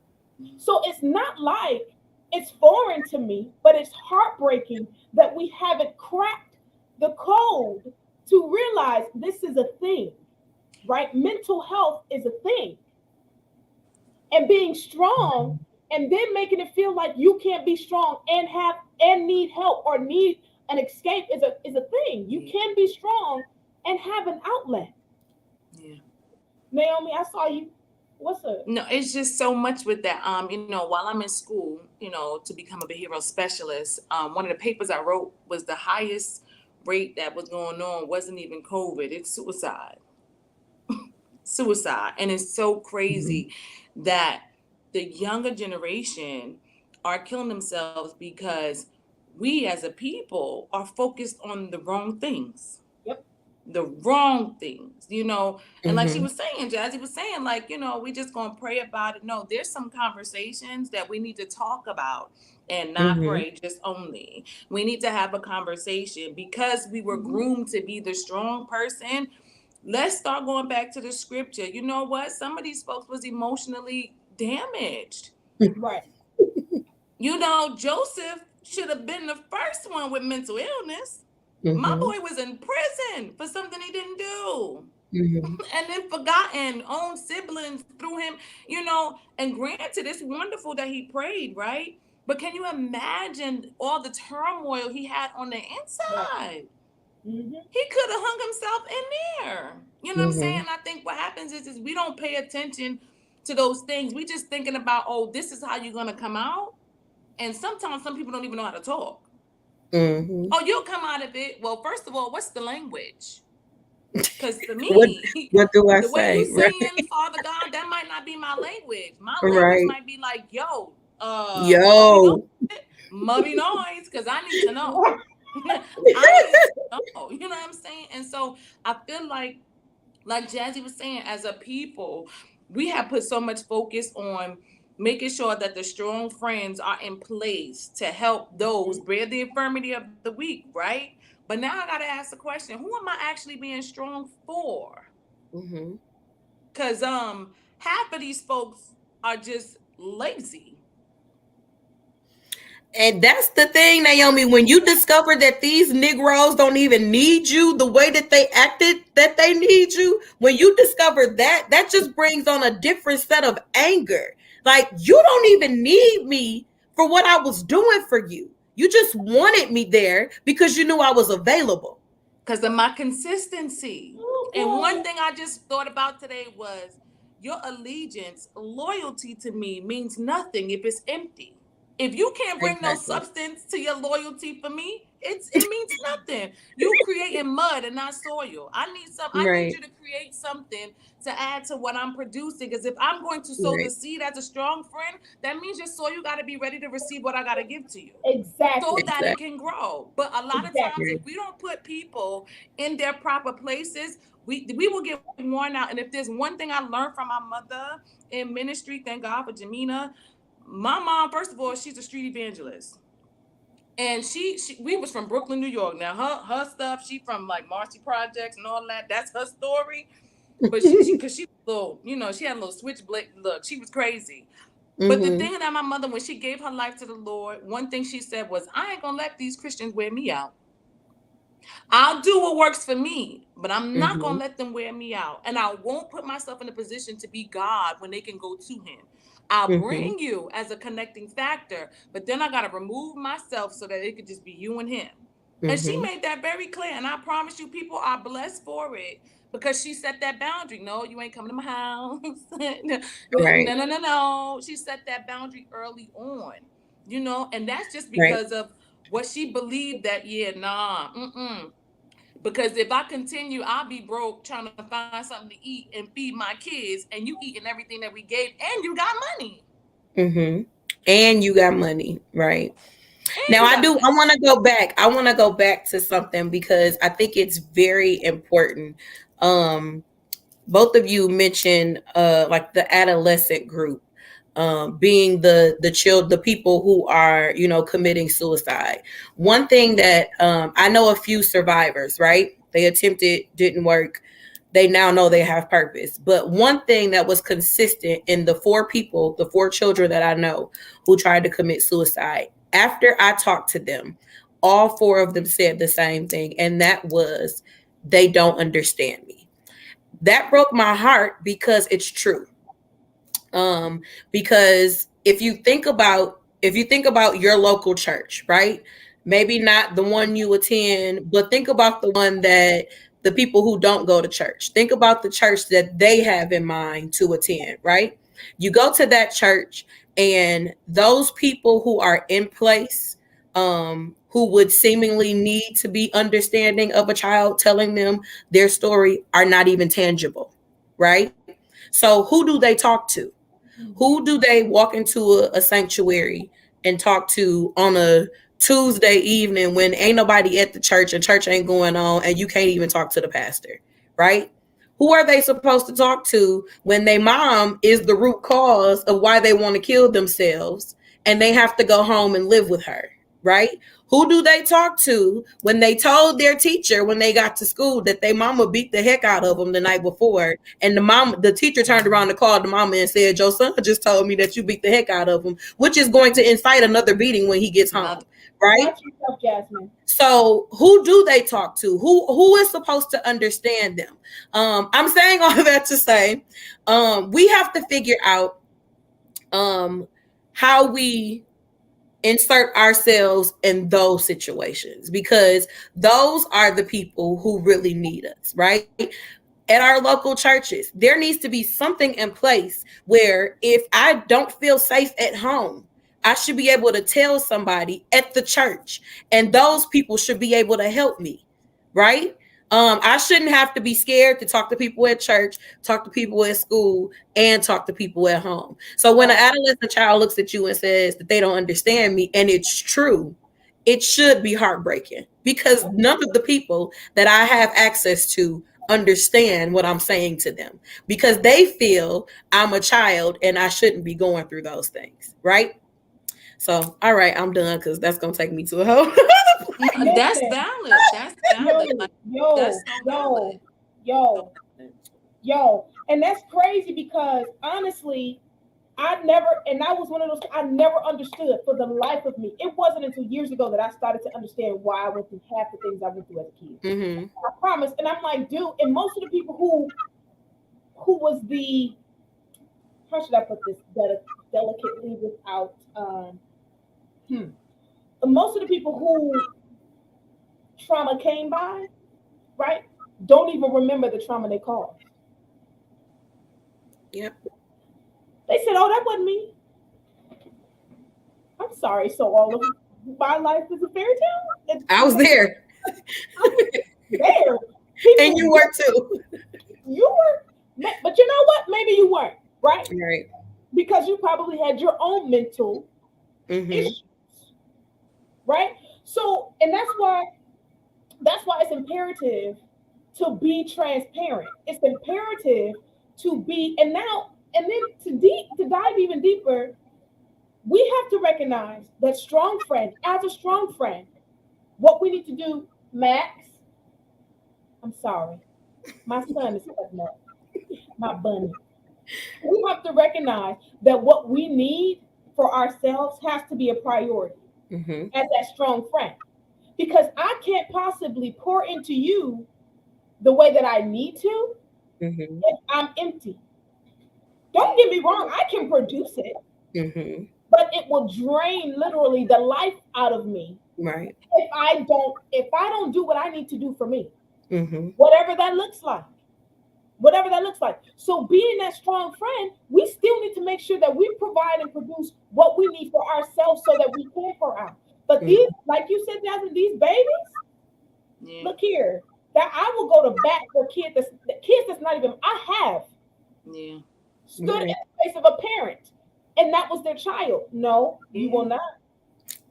So it's not like it's foreign to me, but it's heartbreaking that we haven't cracked the code to realize this is a thing, right? Mental health is a thing. And being strong and then making it feel like you can't be strong and need help or need an escape is a thing. You can be strong and have an outlet. Yeah. Naomi, I saw you. What's up? No, it's just so much with that. While I'm in school, to become a behavioral specialist, one of the papers I wrote was the highest rate that was going on wasn't even COVID, it's suicide. Suicide. And it's so crazy that the younger generation are killing themselves because we as a people are focused on the wrong things. Yep. The wrong things, and like she was saying, Jazzy was saying, like, we just gonna pray about it. No, there's some conversations that we need to talk about and not pray just only. We need to have a conversation because we were groomed to be the strong person. Let's start going back to the scripture. You know what? Some of these folks was emotionally damaged. Right. Joseph should have been the first one with mental illness. My boy was in prison for something he didn't do. And then forgotten, own siblings threw him, and granted, it's wonderful that he prayed, right? But can you imagine all the turmoil he had on the inside? He could have hung himself in there. You know what I'm saying? I think what happens is we don't pay attention to those things. We just thinking about, oh, this is how you're going to come out. And sometimes some people don't even know how to talk. Oh, you'll come out of it. Well, first of all, what's the language? Because to me, what do I the say? way you saying, Father God, that might not be my language. My language might be like, yo, mubby noise, because I need to know. I need to know. You know what I'm saying? And so I feel like Jazzy was saying, as a people, we have put so much focus on making sure that the strong friends are in place to help those bear the infirmity of the weak, right? But now I got to ask the question, who am I actually being strong for? Because half of these folks are just lazy. And that's the thing, Naomi, when you discover that these Negroes don't even need you the way that they acted that they need you, when you discover that just brings on a different set of anger. Like, you don't even need me for what I was doing for you. You just wanted me there because you knew I was available. Because of my consistency. And one thing I just thought about today was your allegiance, loyalty to me means nothing if it's empty. If you can't bring no Exactly. substance to your loyalty for me, it means nothing. You creating mud and not soil. I need Right. you to create something to add to what I'm producing. Because if I'm going to sow the Right. seed as a strong friend, that means your soil got to be ready to receive what I got to give to you so Exactly. that it Exactly. can grow. But a lot of times, Exactly. if we don't put people in their proper places, we will get worn out. And if there's one thing I learned from my mother in ministry, thank God for Jamina. My mom, first of all, she's a street evangelist. And she we was from Brooklyn, New York. Now her stuff, she from like Marcy Projects and all that. That's her story. But she cause she was a little, she had a little switchblade look. She was crazy. But the Mm-hmm. thing that my mother, when she gave her life to the Lord, one thing she said was, I ain't gonna let these Christians wear me out. I'll do what works for me, but I'm not Mm-hmm. gonna let them wear me out. And I won't put myself in a position to be God when they can go to him. I'll Mm-hmm. bring you as a connecting factor, but then I gotta remove myself so that it could just be you and him. And she Mm-hmm. made that very clear. And I promise you, people are blessed for it because she set that boundary. No, you ain't coming to my house. Right. No, no, no, no. She set that boundary early on, and that's just Right. because of what she believed that, yeah, nah, mm-mm. Because if I continue, I'll be broke trying to find something to eat and feed my kids, and you eating everything that we gave, and you got money. Mm-hmm. And you got money. Right. And Now you I got do I money. want to go back. I want to go back to something because I think it's very important. Um Both of you mentioned like the adolescent group, being the people who are, committing suicide. One thing that I know, a few survivors, right? They attempted, didn't work. They now know they have purpose. But one thing that was consistent in the four children that I know who tried to commit suicide, after I talked to them, all four of them said the same thing, and that was, they don't understand me. That broke my heart because it's true. Because if you think about your local church, right? Maybe not the one you attend, but think about the one that the people who don't go to church. Think about the church that they have in mind to attend, right? You go to that church, and those people who are in place, who would seemingly need to be understanding of a child telling them their story, are not even tangible, right? So who do they talk to? Who do they walk into a sanctuary and talk to on a Tuesday evening when ain't nobody at the church and church ain't going on, and you can't even talk to the pastor, right? Who are they supposed to talk to when their mom is the root cause of why they want to kill themselves and they have to go home and live with her, right? Who do they talk to when they told their teacher when they got to school that their mama beat the heck out of them the night before, and the teacher turned around and called the mama and said, "Your son just told me that you beat the heck out of him," which is going to incite another beating when he gets home, Another. right? Watch yourself, Jasmine. So who do they talk to? Who is supposed to understand them? I'm saying all of that to say, we have to figure out um, how we insert ourselves in those situations, because those are the people who really need us, right? At our local churches, there needs to be something in place where if I don't feel safe at home, I should be able to tell somebody at the church, and those people should be able to help me, right? I shouldn't have to be scared to talk to people at church, talk to people at school, and talk to people at home. So when an adolescent child looks at you and says that they don't understand me, and it's true, it should be heartbreaking, because none of the people that I have access to understand what I'm saying to them, because they feel I'm a child and I shouldn't be going through those things, right? So, all right, I'm done because that's gonna take me to a whole. That's Listen, valid. That's valid. yo, Like, that's yo, so valid. yo, So yo, valid. yo. And that's crazy because honestly, I never, and I was one of those, I never understood for the life of me. It wasn't until years ago that I started to understand why I went through half the things I went through as a kid. Mm-hmm. I promise. And I'm like, dude, and most of the people who was the, how should I put this delicately without Hmm. Most of the people who trauma came by, right, don't even remember the trauma they caused. Yep. They said, "Oh, that wasn't me." I'm sorry. So all of my life is a fairy tale. I was there, I was there. and People, you were too. you were, but you know what? Maybe you weren't, right? Right. Because you probably had your own mental Mm-hmm. issues, right? So, and that's why it's imperative to be transparent. It's imperative to be, and then to dive even deeper, we have to recognize that strong friend, as a strong friend, what we need to do, Max, I'm sorry, my son is cutting up, my bunny. We have to recognize that what we need for ourselves has to be a priority Mm-hmm. as that strong friend. Because I can't possibly pour into you the way that I need to Mm-hmm. if I'm empty. Don't get me wrong, I can produce it, Mm-hmm. but it will drain literally the life out of me Right. if I don't do what I need to do for me. Mm-hmm. Whatever that looks like. Whatever that looks like. So being that strong friend, we still need to make sure that we provide and produce what we need for ourselves so that we can pour out. But Mm-hmm. these, like you said, Jasmine, these babies, Yeah. look here, that I will go to bat for kids that's not even I have Yeah. stood in Right. the place of a parent, and that was their child. No, you will Yeah. not.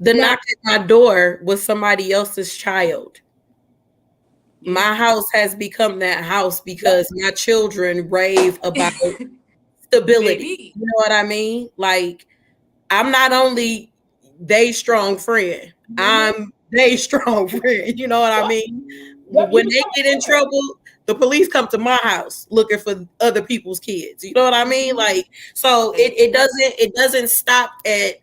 The No, knock at my door was somebody else's child. Yeah. My house has become that house yep, because my children rave about stability. Baby. You know what I mean? Like, I'm not only they strong friend, mm-hmm, I'm they strong friend. You know what I yep, mean? yep. You When they become get a in parent. trouble, the police come to my house looking for other people's kids. You know what I mean? Mm-hmm. Like, so it doesn't stop at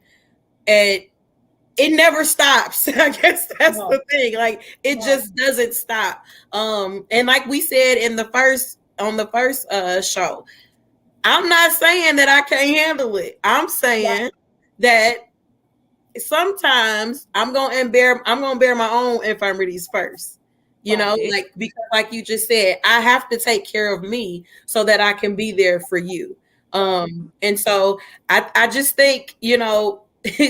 it never stops. I guess that's No, the thing. Like, it no, just doesn't stop. And like we said in the first on the first show, I'm not saying that I can't handle it. I'm right, saying that sometimes I'm gonna bear my own infirmities first. You right, know, Yeah. like, because like you just said, I have to take care of me so that I can be there for you. right, And so I just think,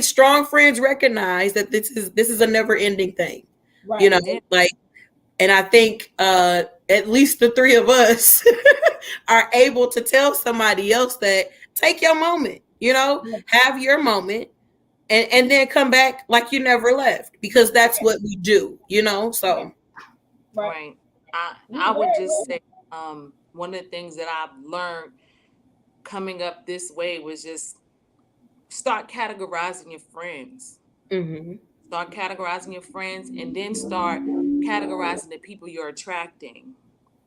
strong friends recognize that this is a never ending thing. You right. know, Yeah. like, and I think at least the three of us are able to tell somebody else that take your moment, Yeah, have your moment, and then come back like you never left, because that's right, what we do, right, so. right. Right. I No, would very just good. say one of the things that I've learned coming up this way was just start categorizing your friends. Hmm. Start categorizing your friends and then start categorizing the people you're attracting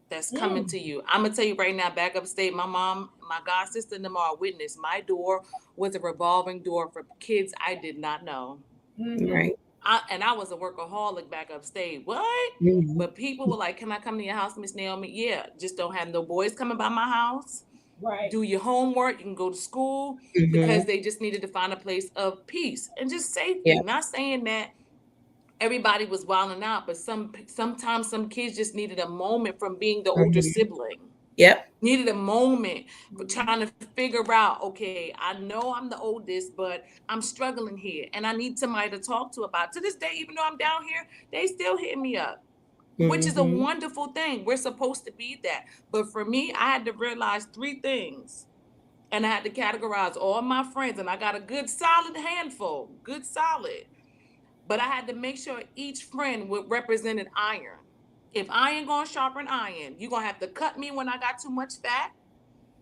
that's coming Mm, to you. I'm gonna tell you right now, back upstate, my mom, my god sister, and them are a witness. My door was a revolving door for kids I did not know. mm-hmm. Right. I was a workaholic back upstate. What? Hmm. But people were like, "Can I come to your house, Miss Naomi?" Yeah, just don't have no boys coming by my house. Right. Do your homework. You can go to school Hmm. because they just needed to find a place of peace and just safety. Yep. Not saying that everybody was wilding out, but sometimes some kids just needed a moment from being the older Hmm. sibling. Yep. Needed a moment for Mm-hmm. trying to figure out, okay, I know I'm the oldest, but I'm struggling here and I need somebody to talk to about it. To this day, even though I'm down here, they still hit me up, which is a Hmm. wonderful thing. We're supposed to be that. But for me, I had to realize three things. And I had to categorize all my friends, and I got a good solid handful, good solid. But I had to make sure each friend would represented iron. If iron gonna sharpen iron, you're gonna have to cut me when I got too much fat.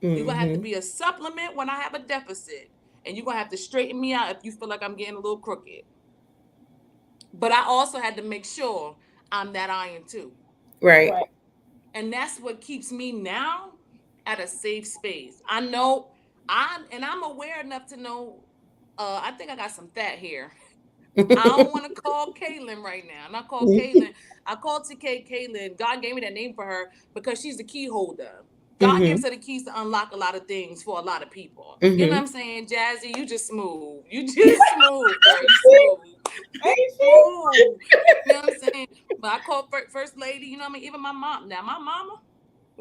You're gonna have to Hmm. be a supplement when I have a deficit. And you're gonna have to straighten me out if you feel like I'm getting a little crooked. But I also had to make sure I'm that iron too. Right. Right. And that's what keeps me now at a safe space. I know I'm aware enough to know I think I got some fat here. I don't want to call Kaylin right now. I'm not called Kaylin. I called TK Kaylin. God gave me that name for her because she's the key holder. God Mm-hmm. gives her the keys to unlock a lot of things for a lot of people. You know what Mm-hmm. I'm saying? Jazzy, you just smooth. You just smooth, girl. You smooth. Ain't she? Smooth. You know what I'm saying? But I call first lady, you know what I mean? Even my mom. Now, my mama,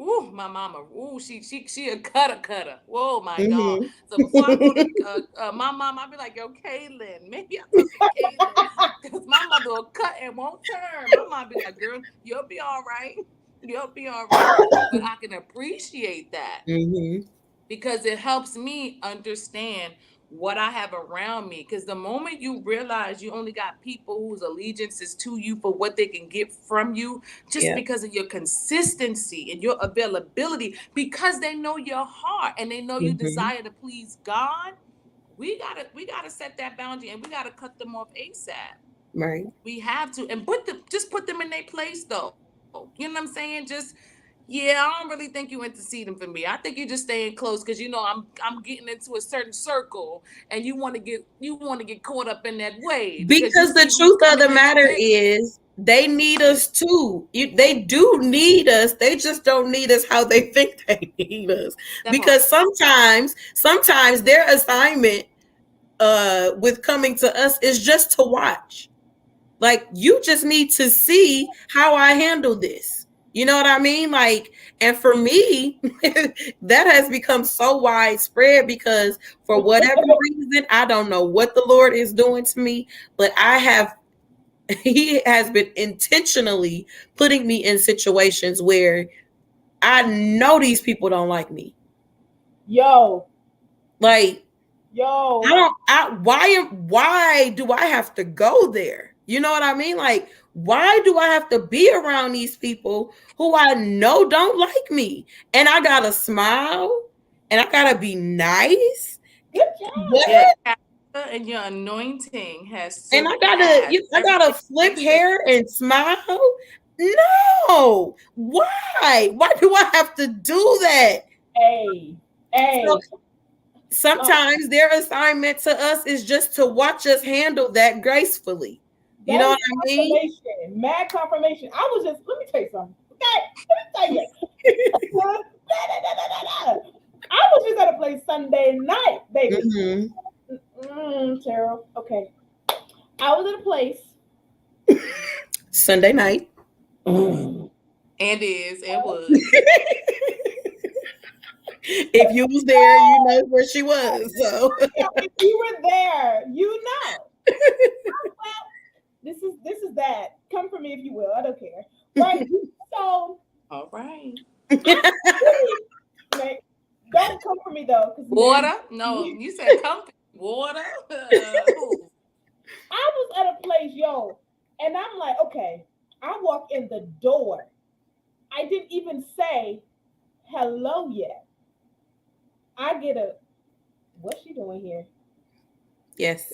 ooh, my mama, ooh, she a cutter. Whoa, my God. Mm-hmm. So before I go to my mom, I'll be like, yo, Kaylin, maybe I talk to Kaylin. Because my mother will cut and won't turn. My mom be like, girl, you'll be all right. You'll be all right. But I can appreciate that Mm-hmm. because it helps me understand what I have around me. Because the moment you realize you only got people whose allegiance is to you for what they can get from you, just Yeah. because of your consistency and your availability, because they know your heart and they know you Mm-hmm. desire to please God, we gotta set that boundary and we gotta cut them off ASAP. Right. We have to, and put them in their place though. You know what I'm saying? Just yeah, I don't really think you interceding for me. I think you're just staying close because you know I'm getting into a certain circle, and you want to get caught up in that wave because you Because the see who's truth of coming the in the matter place. is, they need us too. They do need us. They just don't need us how they think they need us. That part. Because sometimes their assignment with coming to us is just to watch. Like, you just need to see how I handle this. You know what I mean? Like, and for me, that has become so widespread because for whatever reason, I don't know what the Lord is doing to me, but he has been intentionally putting me in situations where I know these people don't like me. Yo, Like, I yo. don't. Why do I have to go there? You know what I mean? Like, why do I have to be around these people who I know don't like me? And I gotta smile, and I gotta be nice. Good job. What? Your character and your anointing has And surpassed I gotta everything flip they say. hair and smile. No, why? Why do I have to do that? Hey, So hey. Oh, sometimes their assignment to us is just to watch us handle that gracefully. You that know is what I mean? confirmation. Mad confirmation. I was just, let me tell you something. Okay, let me tell you. I was just at a place Sunday night, baby. Mm-hmm. Cheryl. Okay. I was at a place. Sunday night. And is and was. If you was there, you know where she was. So If you were there, you know. Well, this is that. Come for me if you will. I don't care. Right. So All right. I really, like, don't come for me though, because Water? No, you said company. Water? Who? I was at a place, yo, and I'm like, okay, I walk in the door. I didn't even say hello yet. I get a, what's she doing here? yes.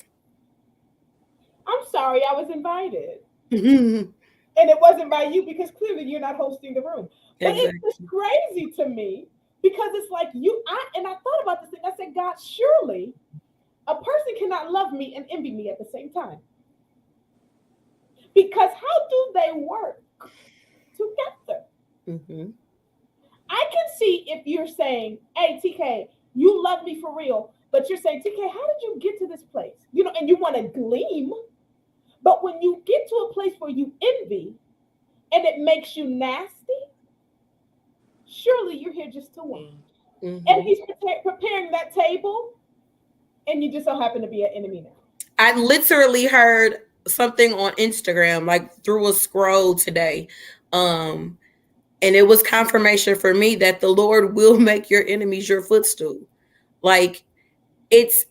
I'm sorry, I was invited. Exactly. And it wasn't by you because clearly you're not hosting the room. But it's just crazy to me because it's like and I thought about this thing. I said, God, surely a person cannot love me and envy me at the same time. Because how do they work together? Mm-hmm. I can see if you're saying, hey, TK, you love me for real, but you're saying, TK, how did you get to this place? You know, and you want to gleam. But when you get to a place where you envy and it makes you nasty, surely you're here just to watch. And Mm-hmm. he's preparing that table, and you just so happen to be an enemy now. I literally heard something on Instagram, like through a scroll today. Um, and it was confirmation for me that the Lord will make your enemies your footstool. Like, it's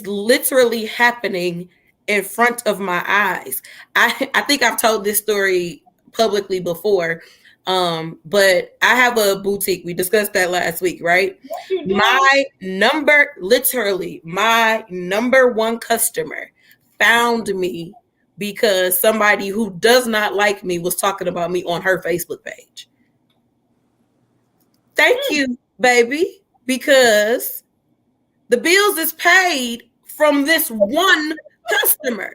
literally happening in front of my eyes. I think I've told this story publicly before. But I have a boutique. We discussed that last week, right? Yes, you did. Literally, my number one customer found me because somebody who does not like me was talking about me on her Facebook page. Thank you, baby, because the bills is paid from this one customer.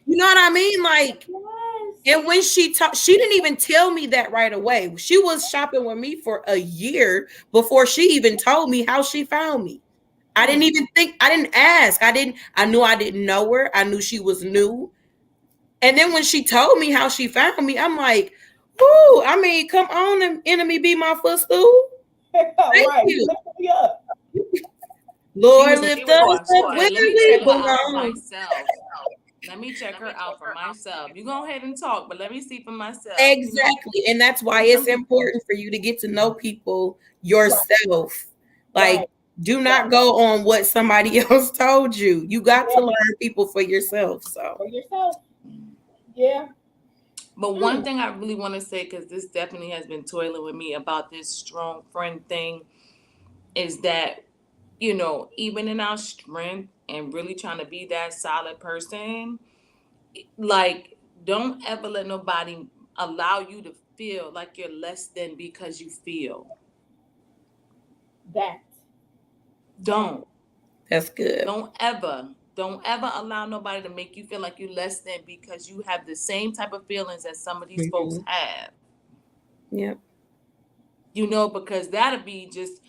You know what I mean? Like, Yes. And when she talked, she didn't even tell me that right away. She was shopping with me for a year before she even told me how she found me. I didn't even think, I didn't ask. I knew I didn't know her. I knew she was new. And then when she told me how she found me, I'm like, "Ooh, I mean, come on, enemy, be my footstool. Thank Right. you, Lift me up. She Lord. was Lift looking us for a up friend. where Let me we check her out for belong." myself. Let me check her out for myself. You go ahead and talk, but let me see for myself. You know, Exactly, and that's why and it's some people. important for you to get to know people Right. yourself. Like, Right. do not go on what somebody else told you. You got to Yeah. learn people for yourself. So, For yourself. Yeah. But one Mm. thing I really want to say, because this definitely has been toiling with me about this strong friend thing, is that, even in our strength and really trying to be that solid person, like, don't ever let nobody allow you to feel like you're less than because you feel. That. Don't. that's good. Don't ever allow nobody to make you feel like you're less than because you have the same type of feelings that some of these folks Mhm. have. Yep. Because that'll be just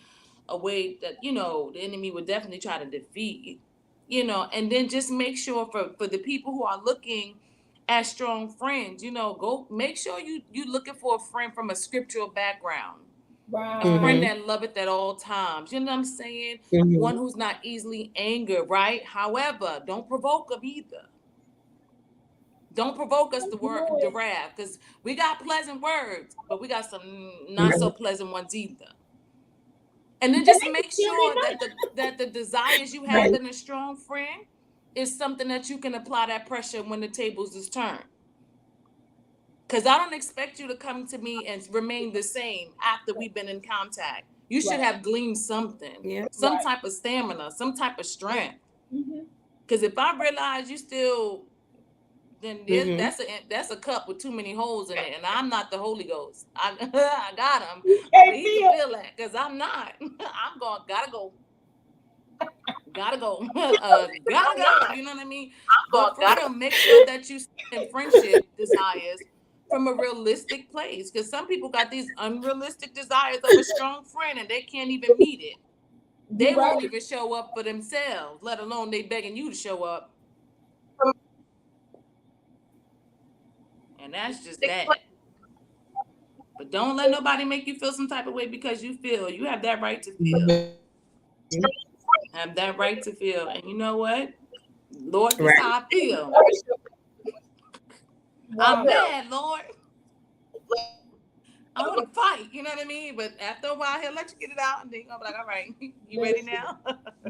a way that, the enemy would definitely try to defeat, and then just make sure for the people who are looking at strong friends, go make sure you looking for a friend from a scriptural background. A Right. friend Hmm. that loveth at all times. You know what I'm saying? Hmm. One who's not easily angered, right? However, don't provoke them either. Don't provoke us to wrath, because we got pleasant words, but we got some not so pleasant ones either. And then just make sure that the desires you have Right. in a strong friend is something that you can apply that pressure when the tables is turned. Because I don't expect you to come to me and remain the same after we've been in contact. You should Right. have gleaned something, Yep. some Right. type of stamina, some type of strength. Mm-hmm. Because if I realize you still, then Hmm. that's a cup with too many holes in it, and I'm not the Holy Ghost. I I got him, You but can't he can feel. feel that because I'm not. I'm going, gotta go, gotta go. You know what I mean? But for real, make sure that you in friendship desires from a realistic place, because some people got these unrealistic desires of a strong friend and they can't even meet it. You They right. won't even show up for themselves, let alone they begging you to show up, and that's just that. But don't let nobody make you feel some type of way because you feel. You have that right to feel. Have that right to feel. And you know what? Lord, this Right. how I feel. I'm Wow. mad, Lord. I want to fight. You know what I mean? But after a while, he'll let you get it out, and then you're gonna be like, all right, you ready Listen. now?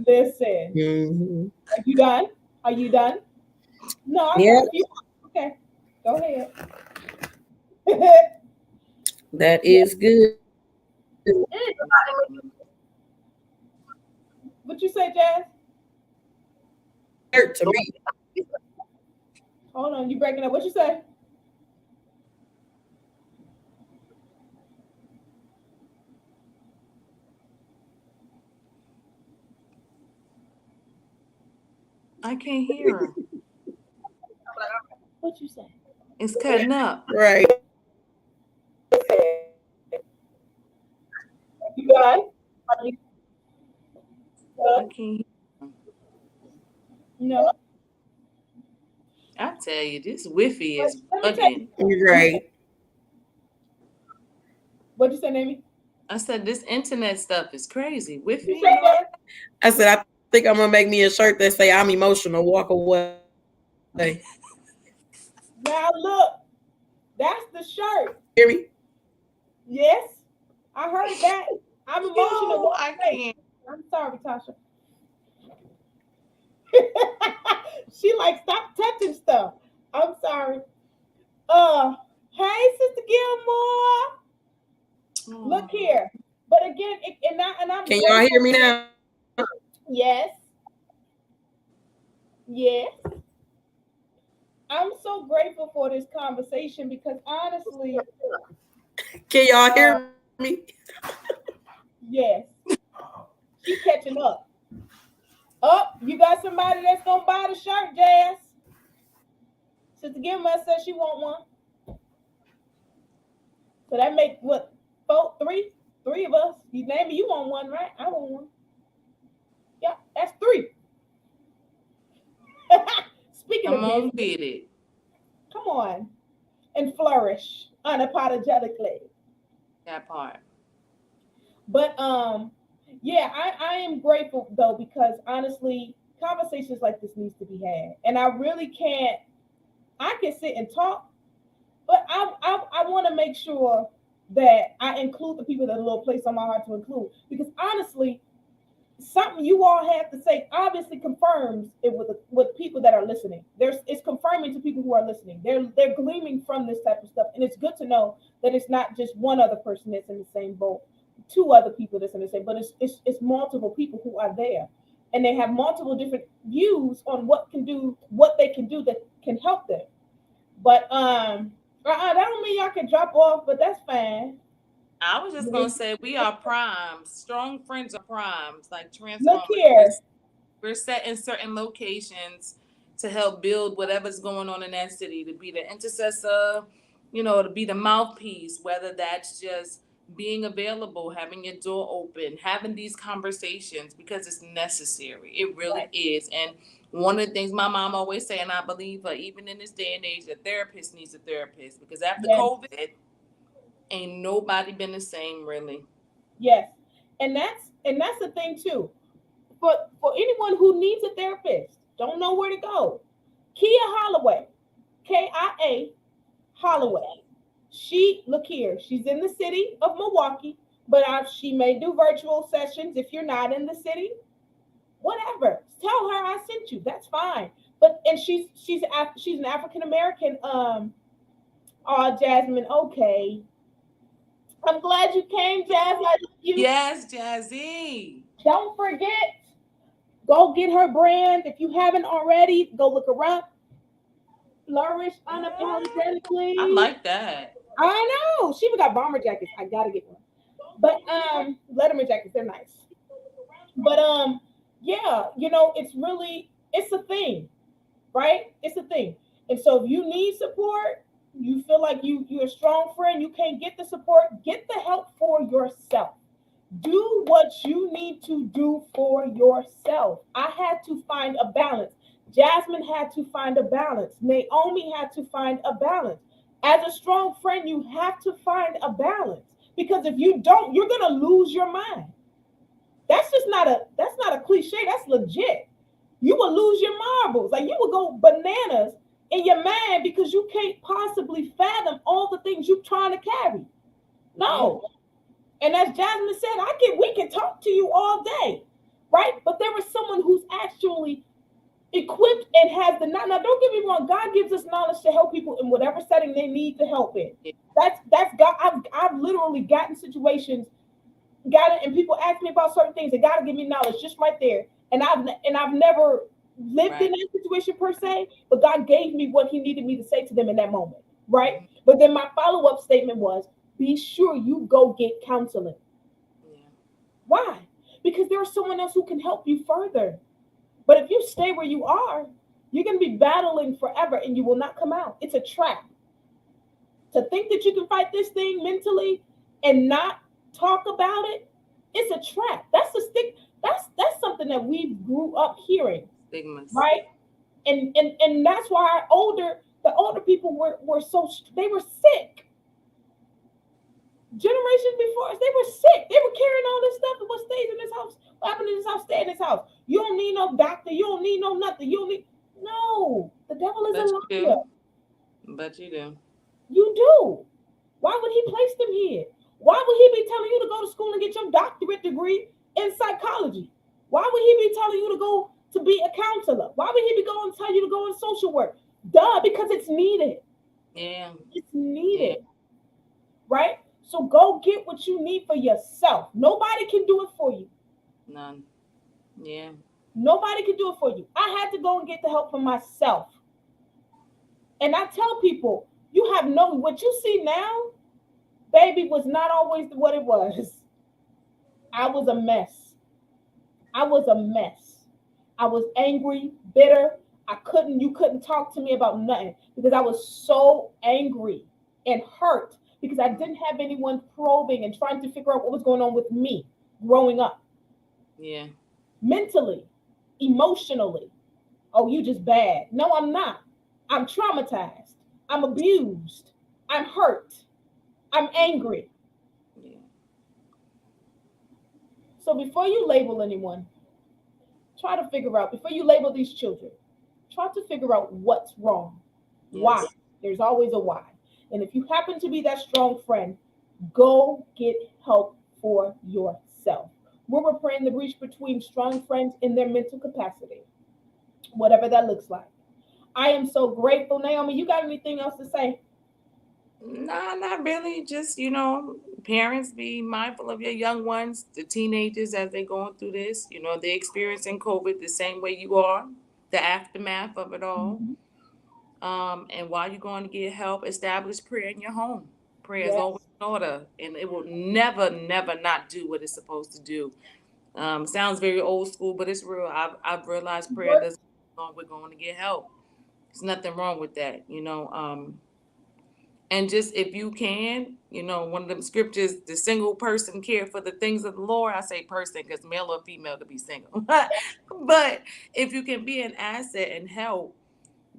Listen. Hmm. Are you done? Are you done? No, I got Yep. a few. Okay. Go ahead. That Yeah. is good. What you say, Jazz? Hurt to me. Hold on. You breaking up. What you say? I can't hear her. What you say? It's cutting up. Right. You done? Are you I done? can't hear her. No. I tell you, this Wi-Fi But is let me tell bugging. you. Let me. Right. What you say, Amy? I said, this internet stuff is crazy. You Wi-Fi say and all that? that. I said, I think I'm gonna make me a shirt that say I'm emotional, walk away. Now look. That's the shirt. Hear me? Yes. I heard that. I'm emotional. Yo, Walk I away. can't. I'm sorry, Tasha. She like stop touching stuff. I'm sorry. Uh, hey, Sister Gilmore. Look Oh, here. But again, and I'm Can y'all hear grateful. me now? Yes, yes. I'm so grateful for this conversation because honestly, Can y'all uh, hear me? yes, she catching up. Up, you got somebody that's gonna buy the shirt, Jazz. Sister Gilmore says she want one. So that make what, four, three of us. You name me, you want one, right? I want one. Yeah, that's three. Speaking Come of on business, with it. come on and flourish unapologetically. That part. But yeah, I am grateful though, because honestly, conversations like this needs to be had. And I really can't, I can sit and talk, but I want to make sure that I include the people that the Lord placed on my heart to include. Because honestly, something you all have to say obviously confirms it with people that are listening. It's confirming to people who are listening. They're gleaming from this type of stuff, and it's good to know that it's not just one other person that's in the same boat, two other people that's in the same, but it's multiple people who are there, and they have multiple different views on what they can do that can help them. But that don't mean y'all can drop off, but that's fine. I was just gonna say we are primes. Strong friends are primes, like Look transformers. here, We're set in certain locations to help build whatever's going on in that city, to be the intercessor, to be the mouthpiece, whether that's just being available, having your door open, having these conversations because it's necessary. It really right? is. And one of the things my mom always say, and I believe her, even in this day and age, a therapist needs a therapist because after Yes. COVID, ain't nobody been the same really. Yes, and that's the thing too. For anyone who needs a therapist, don't know where to go. Kia Holloway, KIA Holloway. She look here. She's in the city of Milwaukee, but she may do virtual sessions if you're not in the city. Whatever. Tell her I sent you. That's fine. But and she's an African American. Oh, Jasmine. Okay, I'm glad you came, Jazz. I love you. Yes, Jazzy. Don't forget. Go get her brand. If you haven't already, go look her up. Flourish I unapologetically. like that. I know. She even got bomber jackets. I gotta get one. But Letterman jackets, they're nice. But yeah, it's a thing, right? It's a thing. And so if you need support, you feel like you're a strong friend, you can't get the support, get the help for yourself. Do what you need to do for yourself. I had to find a balance. Jasmine had to find a balance. Naomi had to find a balance. As a strong friend, you have to find a balance, because if you don't, you're going to lose your mind. That's not a cliche. That's legit. You will lose your marbles. Like, you will go bananas in your mind because you can't possibly fathom all the things you're trying to carry. Yeah. No. And as Jasmine said, we can talk to you all day, right? But there is someone who's actually equipped and has the knowledge. Now, don't get me wrong. God gives us knowledge to help people in whatever setting they need to help in. Yeah. That's God. I've literally gotten situations, got it, and people ask me about certain things. They got to give me knowledge just right there. And I've never lived in Right. that situation per se, but God gave me what He needed me to say to them in that moment, right? Mhm. But then my follow up statement was, be sure you go get counseling. Yeah. Why? Because there's someone else who can help you further. But if you stay where you are, you're going to be battling forever and you will not come out. It's a trap. To think that you can fight this thing mentally and not talk about it, it's a trap. That's a stick. That's something that we grew up hearing, Stigmas. right? And that's why the older people were so, they were sick. Generations before us, they were sick. They were carrying all this stuff. And what stays in this house? What happened in this house? Stay in this house. You don't need no doctor. You don't need no nothing. You don't need. No, the devil is But you a liar. do. But you do. You do. Why would he place them here? Why would he be telling you to go to school and get your doctorate degree in psychology? Why would he be telling you to go to be a counselor? Why would he be going to tell you to go in social work? Duh, because it's needed. Yeah. It's Yeah. needed, right? So go get what you need for yourself. Nobody can do it for you. None. Yeah. Nobody can do it for you. I had to go and get the help for myself. And I tell people, you have no, what you see now, baby, was not always what it was. I was a mess. I was a mess. I was angry, bitter. You couldn't talk to me about nothing because I was so angry and hurt because I didn't have anyone probing and trying to figure out what was going on with me growing up, Yeah. mentally, emotionally. Oh, you just bad. No, I'm not. I'm traumatized. I'm abused. I'm hurt. I'm angry. Yeah. So before you label anyone, try to figure out, before you label these children, try to figure out what's wrong. Why? Yes. There's always a why. And if you happen to be that strong friend, go get help for yourself. We're praying the breach between strong friends in their mental capacity, whatever that looks like. I am so grateful. Naomi, you got anything else to say? Nah, not really. Just, parents, be mindful of your young ones, the teenagers as they're going through this. They're experiencing COVID the same way you are, the aftermath of it all. Mhm. And while you're going to get help, establish prayer in your home. Prayer is always Yes. in order, and it will never, never not do what it's supposed to do. Sounds very old school, but it's real. I've realized prayer What? doesn't go we're going to get help. There's nothing wrong with that. And just if you can, one of them scriptures, the single person care for the things of the Lord. I say person because male or female could be single. But if you can be an asset and help,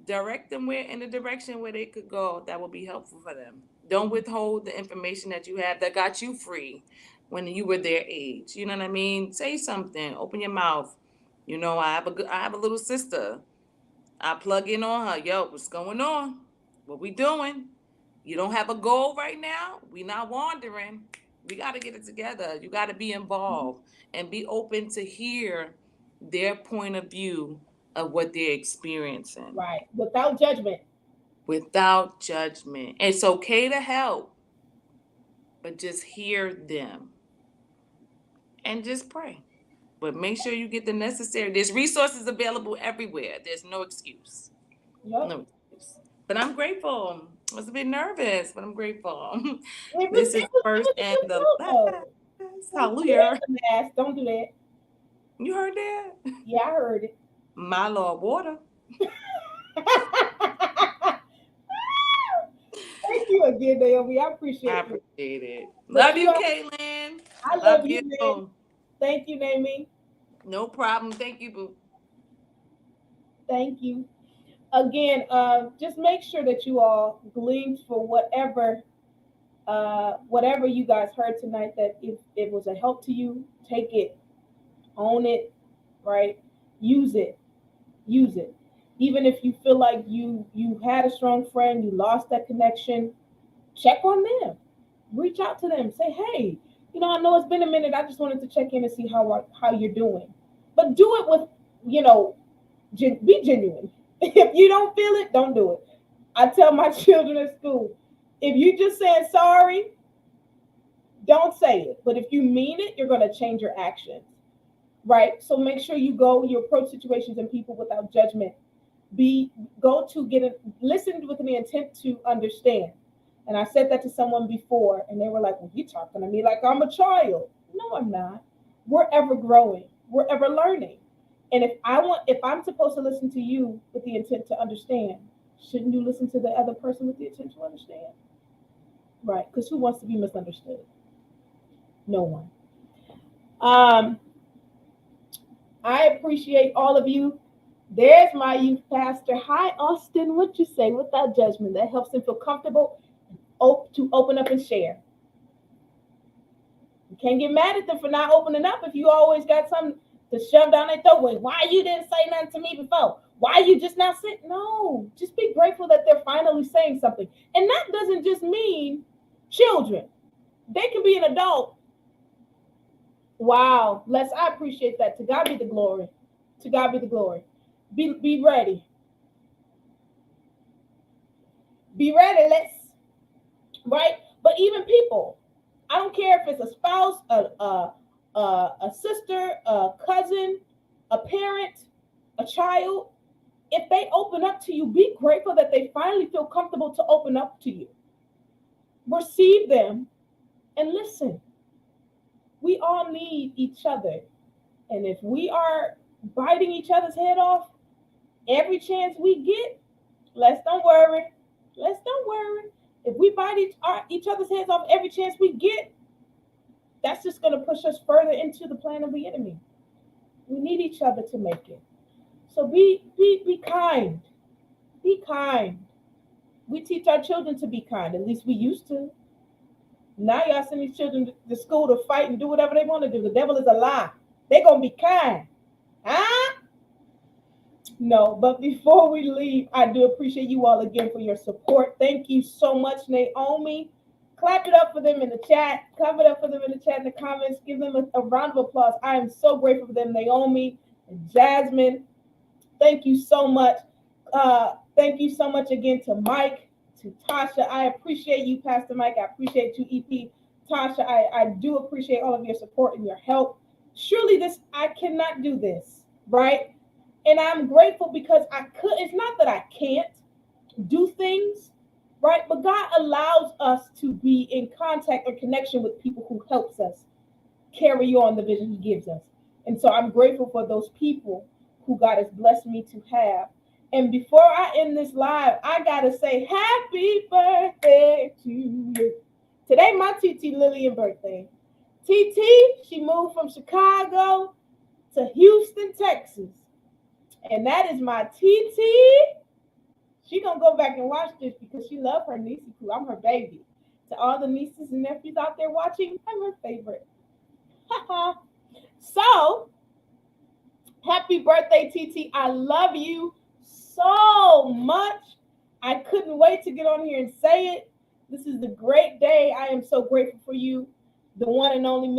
direct them where in the direction where they could go, that will be helpful for them. Don't withhold the information that you have that got you free when you were their age. You know what I mean? Say something, open your mouth. I have a little sister. I plug in on her. Yo, what's going on? What we doing? You don't have a goal right now? We not wandering. We got to get it together. You got to be involved and be open to hear their point of view of what they're experiencing Right. Without judgment. without judgment. It's okay to help, but just hear them and just pray. But make sure you get the necessary. There's resources available everywhere. There's no excuse. Yep. No excuse. But I'm grateful. I was a bit nervous, but I'm grateful. It was This is it was first good to and get the help last. though. Don't put it Hallelujah. in the mask. Don't do that. You heard that? Yeah, I heard it. My Lord water. Thank you again, Naomi. I I appreciate you. appreciate it. But Love you you, know, Caitlin. I Love love you, man. you. Thank you, Naomi. No problem. Thank you, boo. Thank you. Again, just make sure that you all gleaned for whatever you guys heard tonight, that if it was a help to you, take it, own it, right? Use it, use it. Even if you feel like you had a strong friend, you lost that connection, check on them, reach out to them, say, hey, I know it's been a minute. I just wanted to check in and see how you're doing, but do it with, you know, be genuine. If you don't feel it, don't do it. I tell my children at school, if you just saying sorry, don't say it. But if you mean it, you're going to change your actions, right? So make sure you approach situations and people without judgment. Be go to get it, listen with the intent to understand. And I said that to someone before, and they were like, "Well, you talking to me like I'm a child?" No, I'm not. We're ever growing. We're ever learning. And if I'm supposed to listen to you with the intent to understand, shouldn't you listen to the other person with the intent to understand? Right? Because who wants to be misunderstood? No one. Um, I appreciate all of you. There's my youth pastor. Hi, Austin. What you say without judgment? That helps them feel comfortable to open up and share. You can't get mad at them for not opening up if you always got something to shove down their throat. Wait, why you didn't say nothing to me before? Why you just not sitting? No, just be grateful that they're finally saying something. And that doesn't just mean children. They can be an adult. Wow, Les, I appreciate that. To God be the glory. To God be the glory. Be ready. Be ready. Let's right. But even people, I don't care if it's a spouse, a sister, a cousin, a parent, a child. If they open up to you, be grateful that they finally feel comfortable to open up to you. Receive them and listen. We all need each other. And if we are biting each other's head off every chance we get, let's don't worry. Let's don't worry. If we bite bite each other's heads off every chance we get, that's just going to push us further into the plan of the enemy. We need each other to make it. So be kind. Be kind. We teach our children to be kind. At least we used to. Now y'all send these children to school to fight and do whatever they want to do. The devil is a lie. They're going to be kind. Huh? No, but before we leave, I do appreciate you all again for your support. Thank you so much, Naomi. Clap it up for them in the chat. Clap it up for them in the chat in the comments. Give them a round of applause. I am so grateful for them, Naomi and Jasmine. Thank you so much. Thank you so much again to Mike, to Tasha. I appreciate you, Pastor Mike. I appreciate you, EP. Tasha, I do appreciate all of your support and your help. Surely I cannot do this, right? And I'm grateful because it's not that I can't do things, right? But God allows us to be in contact or connection with people who helps us carry on the vision he gives us. And so I'm grateful for those people who God has blessed me to have. And before I end this live, I got to say happy birthday to you. Today, my TT Lillian birthday. TT, she moved from Chicago to Houston, Texas. And that is my TT. She going to go back and watch this because she loves her niece. I'm her baby. To all the nieces and nephews out there watching, I'm her favorite. So, happy birthday, TT. I love you so much. I couldn't wait to get on here and say it. This is the great day. I am so grateful for you. The one and only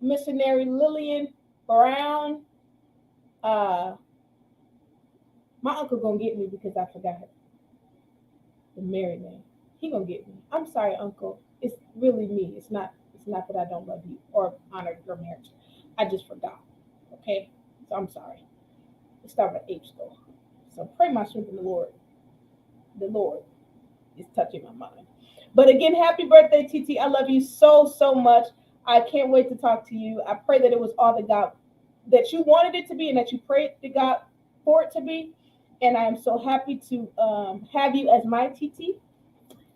missionary Lillian Brown. My uncle gonna get me because I forgot the married name. He gonna get me. I'm sorry, Uncle. It's really me. It's not that I don't love you or honor your marriage. I just forgot. Okay? So I'm sorry. It started with H though. So pray my strength in the Lord. The Lord is touching my mind. But again, happy birthday, TT. I love you so, so much. I can't wait to talk to you. I pray that it was all that you wanted it to be and that you prayed to God for it to be. And I am so happy to have you as my TT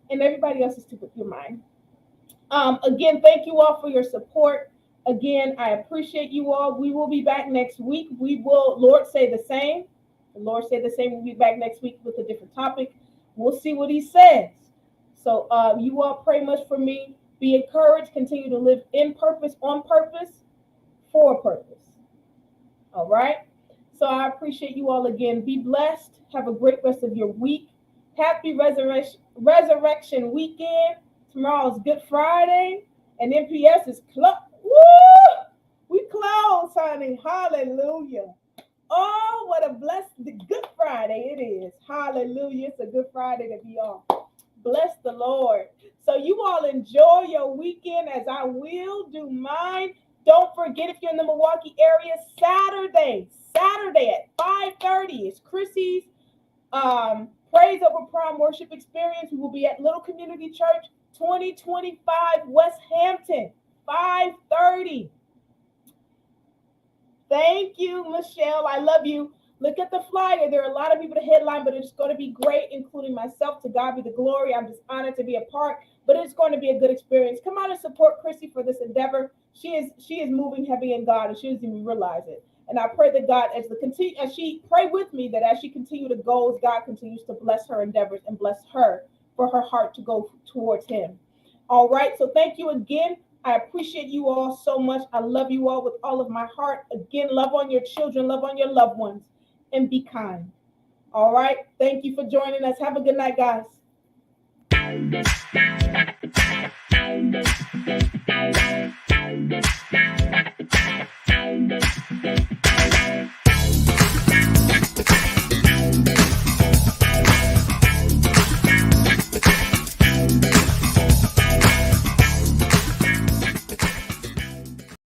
and everybody else is to put your mind. Again, thank you all for your support. Again, I appreciate you all. We will be back next week. Lord say the same. The Lord say the same. We'll be back next week with a different topic. We'll see what he says. So you all pray much for me. Be encouraged. Continue to live in purpose, on purpose, for a purpose. All right? So I appreciate you all again. Be blessed. Have a great rest of your week. Happy Resurrection weekend. Tomorrow is Good Friday. And NPS is closed. Woo! We close, honey. Hallelujah. Oh, what a blessed Good Friday it is. Hallelujah. It's a Good Friday to be on. Bless the Lord. So you all enjoy your weekend as I will do mine. Don't forget, if you're in the Milwaukee area, Saturday at 5:30 is Chrissy's Praise Over Prom Worship Experience. We will be at Little Community Church, 2025 West Hampton, 5:30. Thank you, Michelle. I love you. Look at the flyer. There are a lot of people to headline, but it's going to be great, including myself. To God be the glory. I'm just honored to be a part, but it's going to be a good experience. Come out and support Chrissy for this endeavor. She is moving heavy in God, and she doesn't even realize it. And I pray that God, as she pray with me, that as she continue to go, God continues to bless her endeavors and bless her for her heart to go towards him. All right. So thank you again. I appreciate you all so much. I love you all with all of my heart. Again, love on your children, love on your loved ones, and be kind. All right. Thank you for joining us. Have a good night, guys.